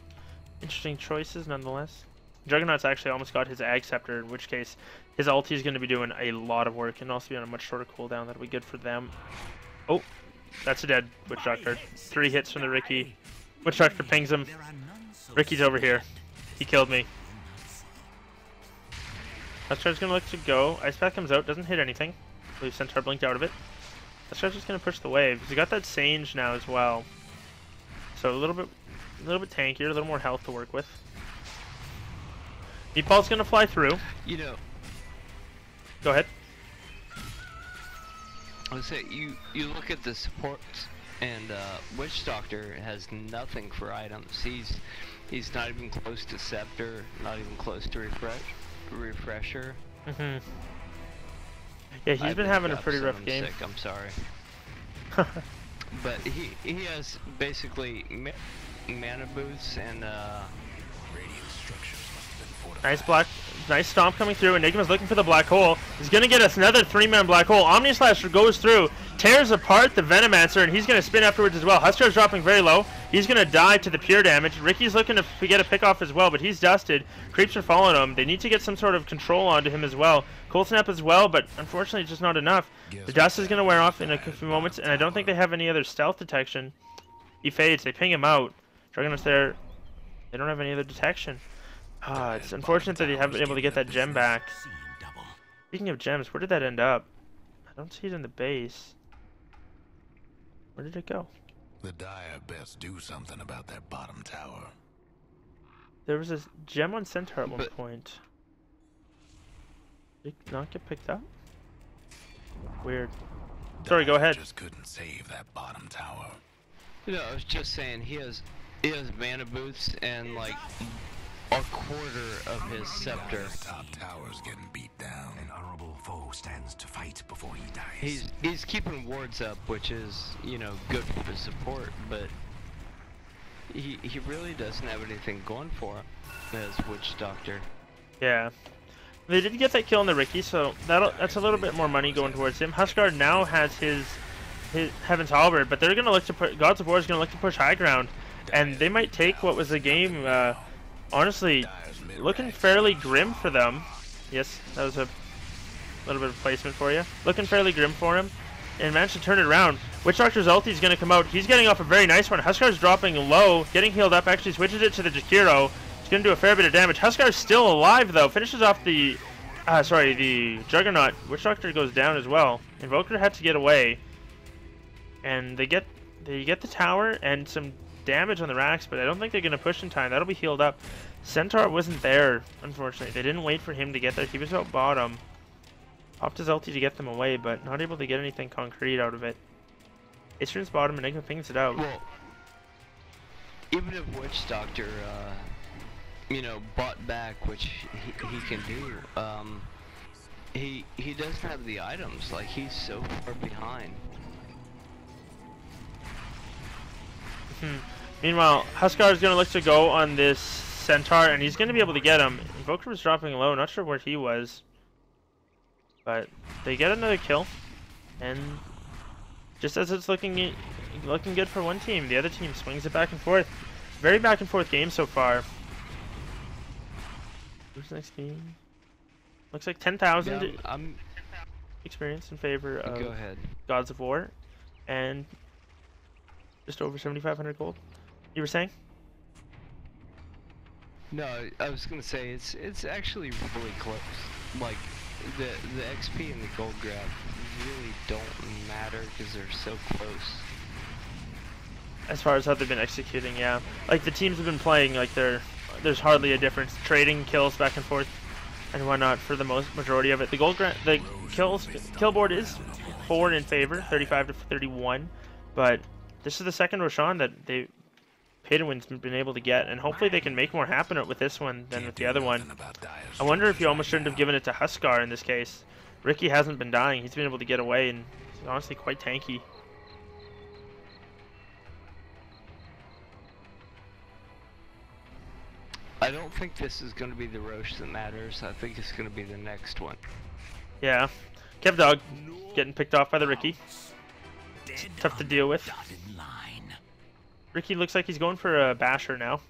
interesting choices nonetheless. Juggernaut's actually almost got his Ag Scepter, in which case his ulti is going to be doing a lot of work and also be on a much shorter cooldown. That'll be good for them. Oh. That's a dead Witch Doctor. 3 hits from the Ricky. Witch Doctor pings him. Ricky's over here. He killed me. Huskard's gonna look to go. Ice Path comes out, doesn't hit anything. I believe Centaur blinked out of it. Huskar's just gonna push the wave. He's got that Sange now as well. So a little bit tankier, a little more health to work with. Meatball's gonna fly through. You know. Go ahead. I would say you look at the supports, and Witch Doctor has nothing for items. He's not even close to Scepter, not even close to Refresher. Yeah, he's been having a pretty rough game. Sick, I'm sorry. But he has basically mana boots and nice stomp coming through. Enigma's looking for the black hole. He's gonna get us another 3-man black hole. Omni Slasher goes through, tears apart the Venomancer, and he's gonna spin afterwards as well. Huskar's dropping very low. He's gonna die to the pure damage. Ricky's looking to get a pick off as well, but he's dusted. Creeps are following him. They need to get some sort of control onto him as well. Cold Snap as well, but unfortunately it's just not enough. The dust is gonna wear off in a few moments, and I don't think they have any other stealth detection. He fades. They ping him out. Juggernaut's there. They don't have any other detection. It's unfortunate that they haven't been able to get that gem back. Speaking of gems, where did that end up? I don't see it in the base. Where did it go? The Dire best do something about that bottom tower. There was a gem on Centaur at one point. Did it not get picked up? Weird. Sorry, go ahead. Just couldn't save that bottom tower. You know, I was just saying he has mana boots and like a quarter of his scepter. Top tower's getting beat down. An honorable foe stands to fight before he dies. He's keeping wards up, which is, you know, good for his support, but he really doesn't have anything going for him as Witch Doctor. Yeah. They did get that kill on the Ricky, so that's a little bit more money going towards him. Huskard now has his Heaven's Halberd, but they're gonna look to put Gods of War is gonna look to push high ground, and they might take what was a game. Honestly, looking fairly grim for them. Yes, that was a little bit of placement for you. Looking fairly grim for him, and managed to turn it around. Witch Doctor's ulti is going to come out. He's getting off a very nice one. Huskar's dropping low, getting healed up. Actually switches it to the Jakiro. He's going to do a fair bit of damage. Huskar's still alive though. Finishes off the, the Juggernaut. Witch Doctor goes down as well. Invoker had to get away, and they get the tower and some damage on the racks, but I don't think they're going to push in time. That'll be healed up. Centaur wasn't there, unfortunately. They didn't wait for him to get there. He was out bottom. Popped his ulti to get them away, but not able to get anything concrete out of it. Acer's bottom, Enigma pings it out. Well, even if Witch Doctor, you know, bought back, which he can do, he doesn't have the items. Like, he's so far behind. Meanwhile, Huskar is going to look to go on this Centaur, and he's going to be able to get him. Invoker was dropping low, not sure where he was. But they get another kill, and just as it's looking good for one team, the other team swings it back and forth. Very back and forth game so far. Who's next game? Looks like 10,000 experience in favor of Gods of War, and just over 7,500 gold. You were saying? No, I was gonna say it's actually really close. Like the XP and the gold grab really don't matter because they're so close. As far as how they've been executing, yeah. Like the teams have been playing like there's hardly a difference. Trading kills back and forth and whatnot for the majority of it. The kill board is 4 in favor, 35 to 31, but this is the second Roshan that Pay-to-Win's been able to get, and hopefully they can make more happen with this one than with the other one. I wonder if you almost shouldn't have given it to Huskar in this case. Ricky hasn't been dying. He's been able to get away, and he's honestly quite tanky. I don't think this is going to be the Roche that matters. I think it's going to be the next one. Yeah. KevDog getting picked off by the Ricky. It's tough to deal with. Ricky looks like he's going for a basher now.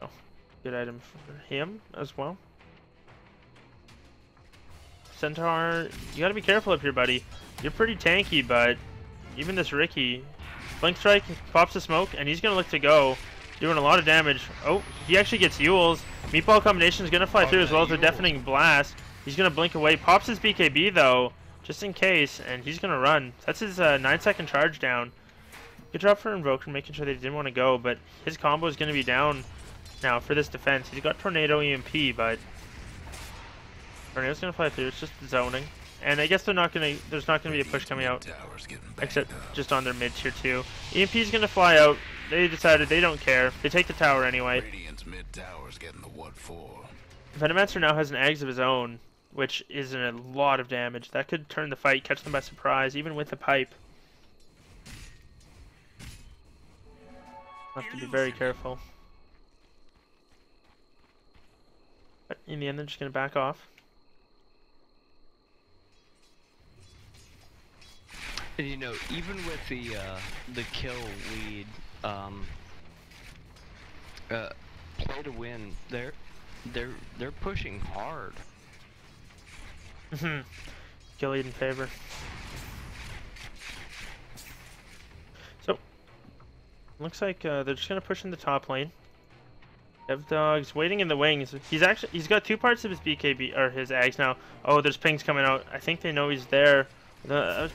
Oh, good item for him as well. Centaur, you gotta be careful up here, buddy. You're pretty tanky, but even this Ricky, Blink Strike pops the smoke, and he's gonna look to go. doing a lot of damage. Oh, he actually gets Yules. Meatball combination is going to fly through as well as a deafening blast. He's going to blink away. Pops his BKB though, just in case, and he's going to run. That's his 9-second charge down. Good job for Invoker making sure they didn't want to go, but his combo is going to be down now for this defense. He's got Tornado EMP, but Tornado's going to fly through. It's just zoning. And I guess there's not going to be a push coming out, except just on their mid tier 2. EMP's going to fly out. They decided they don't care. They take the tower anyway. Mid tower's getting the what for? Venomancer now has an Eggs of his own, which is a lot of damage. That could turn the fight, catch them by surprise, even with the pipe. Have to be very careful. But in the end, they're just going to back off. And you know, even with the kill lead, play to win, they're pushing hard. Kill lead in favor. So looks like they're just gonna push in the top lane. DevDog's waiting in the wings. He's got 2 parts of his BKB or his Ags now. Oh, there's pings coming out. I think they know he's there.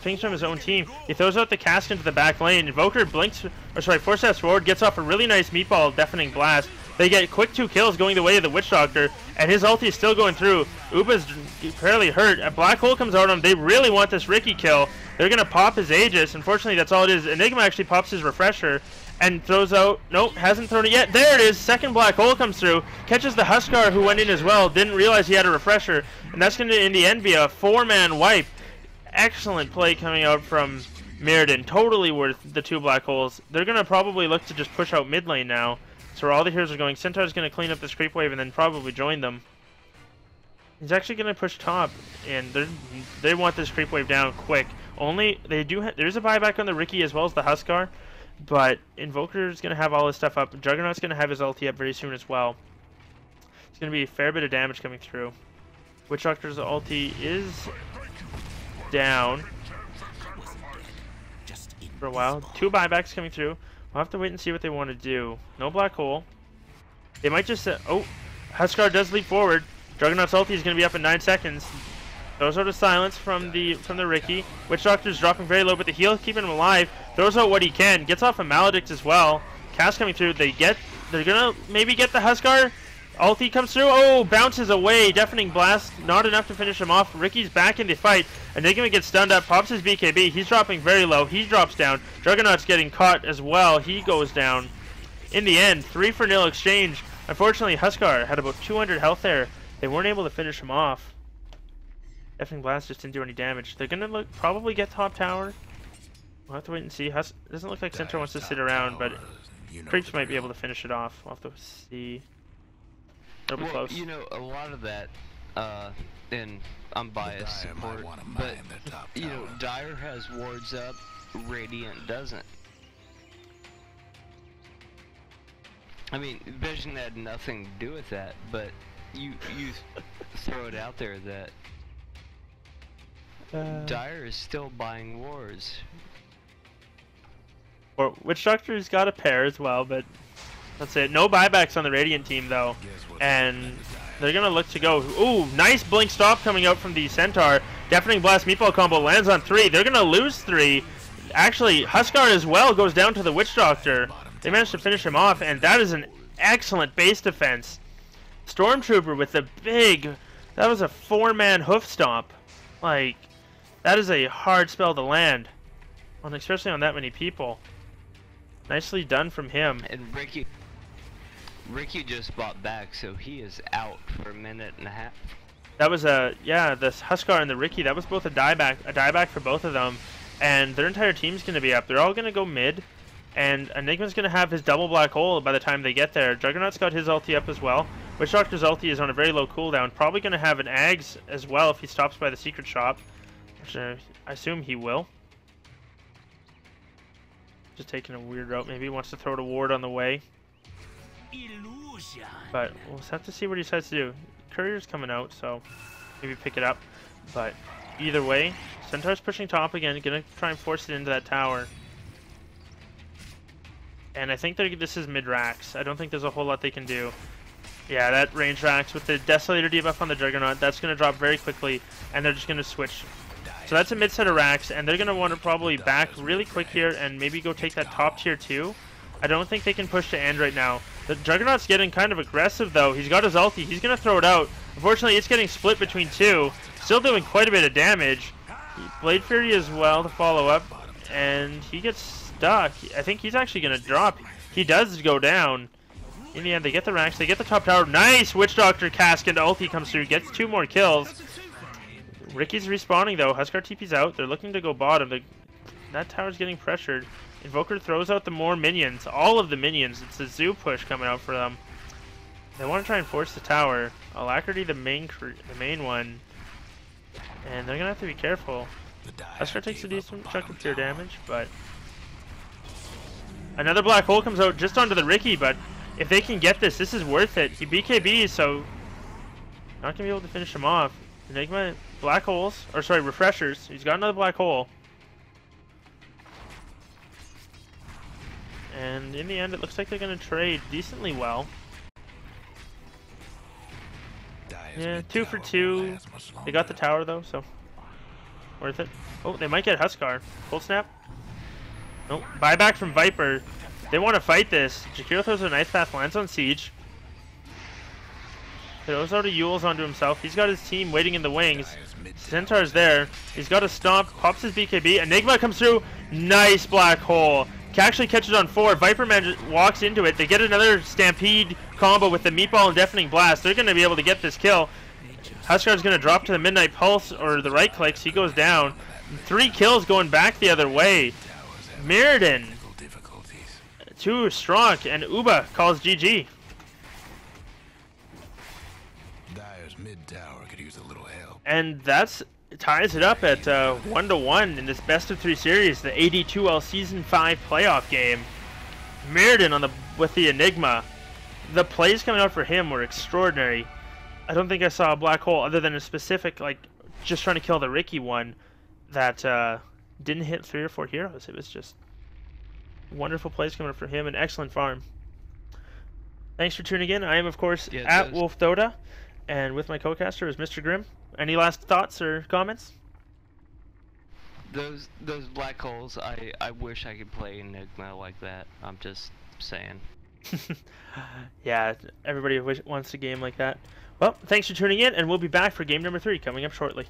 Pings from his own team. He throws out the cask into the back lane. Invoker blinks, or sorry, 4 steps forward, gets off a really nice meatball deafening blast. They get quick 2 kills going the way of the Witch Doctor, and his ulti is still going through. Uba's fairly hurt. A black hole comes out on him. They really want this Ricky kill. They're gonna pop his Aegis. Unfortunately, that's all it is. Enigma actually pops his refresher and throws out. Nope, hasn't thrown it yet. There it is. Second black hole comes through, catches the Huskar who went in as well. Didn't realize he had a refresher, and that's gonna in the end be a 4-man wipe. Excellent play coming out from Mirrodin. Totally worth the 2 black holes. They're going to probably look to just push out mid lane now. So where all the heroes are going, Centaur's going to clean up this creep wave and then probably join them. He's actually going to push top, and they want this creep wave down quick. Only, there's a buyback on the Ricky as well as the Huskar, but Invoker's going to have all his stuff up. Juggernaut's going to have his ulti up very soon as well. It's going to be a fair bit of damage coming through. Witch Doctor's ulti is down for a while. 2 buybacks coming through. We'll have to wait and see what they want to do. No black hole. They might just oh, Huskar does leap forward. Juggernaut's ulti is going to be up in 9 seconds. Throws out a silence from the Ricky. Witch Doctor's dropping very low, but the heal keeping him alive. Throws out what he can. Gets off a Maledict as well. Cast coming through. They're gonna maybe get the Huskar. Ulti comes through. Oh, bounces away. Deafening blast. Not enough to finish him off. Ricky's back in the fight. Enigma gets stunned up. Pops his BKB. He's dropping very low. He drops down. Juggernaut's getting caught as well. He goes down. In the end, 3-for-0 exchange. Unfortunately, Huskar had about 200 health there. They weren't able to finish him off. Deafening blast just didn't do any damage. They're gonna probably get top tower. We'll have to wait and see. Doesn't look like Centaur wants to sit around, but Creeps might be able to finish it off. We'll have to see. It'll be close. You know, a lot of that, and I'm biased support, but, you know, Dire has wards up, Radiant doesn't. I mean, Vision had nothing to do with that, but you throw it out there that Dire is still buying wards. Or Witch Doctor's got a pair as well, but that's it. No buybacks on the Radiant team though, and they're gonna look to go. Ooh, nice blink stop coming out from the Centaur. Deafening blast meatball combo lands on 3. They're gonna lose 3. Actually, Huskar as well goes down to the Witch Doctor. They managed to finish him off, and that is an excellent base defense. Stormtrooper with the big. That was a 4-man hoof stomp. Like, that is a hard spell to land, especially on that many people. Nicely done from him. And Ricky just bought back, so he is out for a minute and a half. That was the Huskar and the Ricky, that was both a dieback for both of them, and their entire team's going to be up. They're all going to go mid, and Enigma's going to have his double black hole by the time they get there. Juggernaut's got his ulti up as well. Witch Doctor's ulti is on a very low cooldown. Probably going to have an Ags as well if he stops by the secret shop, which I assume he will. Just taking a weird route. Maybe he wants to throw a ward on the way. But we'll just have to see what he decides to do. Courier's coming out, so maybe pick it up. But either way, Centaur's pushing top again. Gonna try and force it into that tower. And I think this is mid-racks. I don't think there's a whole lot they can do. Yeah, that range racks with the Desolator debuff on the Juggernaut, that's going to drop very quickly, and they're just going to switch. So that's a mid set of racks, and they're going to want to probably back really quick here and maybe go take that top tier 2. I don't think they can push to end right now. The Juggernaut's getting kind of aggressive, though. He's got his ulti. He's going to throw it out. Unfortunately, it's getting split between 2. Still doing quite a bit of damage. Blade Fury as well to follow up, and he gets stuck. I think he's actually going to drop. He does go down. In the end, they get the racks. They get the top tower. Nice! Witch Doctor cask into ulti comes through. Gets 2 more kills. Ricky's respawning, though. Huskar TP's out. They're looking to go bottom. That tower's getting pressured. Invoker throws out the more minions. All of the minions. It's a zoo push coming out for them. They want to try and force the tower. Alacrity, the main one. And they're going to have to be careful. Huskar takes a decent chunk of pure damage, but... Another black hole comes out just onto the Ricky, but if they can get this, this is worth it. He BKBs, so... Not going to be able to finish him off. Enigma, black holes, or sorry, refreshers. He's got another black hole. And in the end, it looks like they're going to trade decently well. Yeah, 2 for 2. They got the tower, though, so worth it. Oh, they might get Huskar. Full snap. Nope. Buyback from Viper. They want to fight this. Jakiro throws an Ice Path, lands on Siege. Throws out a Yules onto himself. He's got his team waiting in the wings. Centaur's there. He's got a stomp. Pops his BKB. Enigma comes through. Nice black hole. Actually catches on 4. Viper Man just walks into it. They get another Stampede combo with the Meatball and Deafening Blast. They're going to be able to get this kill. Huskar's going to drop to the Midnight Pulse or the right clicks. He goes down. 3 kills going back the other way. Mirrodin. 2 strong. And Uba calls GG. And that's ties it up at 1-1 in this best of 3 series, the AD2L Season 5 playoff game. Mirrodin with the Enigma. The plays coming out for him were extraordinary. I don't think I saw a black hole other than a specific, like, just trying to kill the Ricky one that didn't hit 3 or 4 heroes. It was just wonderful plays coming out for him and excellent farm. Thanks for tuning in. I am, of course, at Wolf Dota, and with my co-caster is Mr. Grimm. Any last thoughts or comments? Those black holes, I wish I could play Enigma like that. I'm just saying. Yeah, everybody wants a game like that. Well, thanks for tuning in, and we'll be back for game number 3 coming up shortly.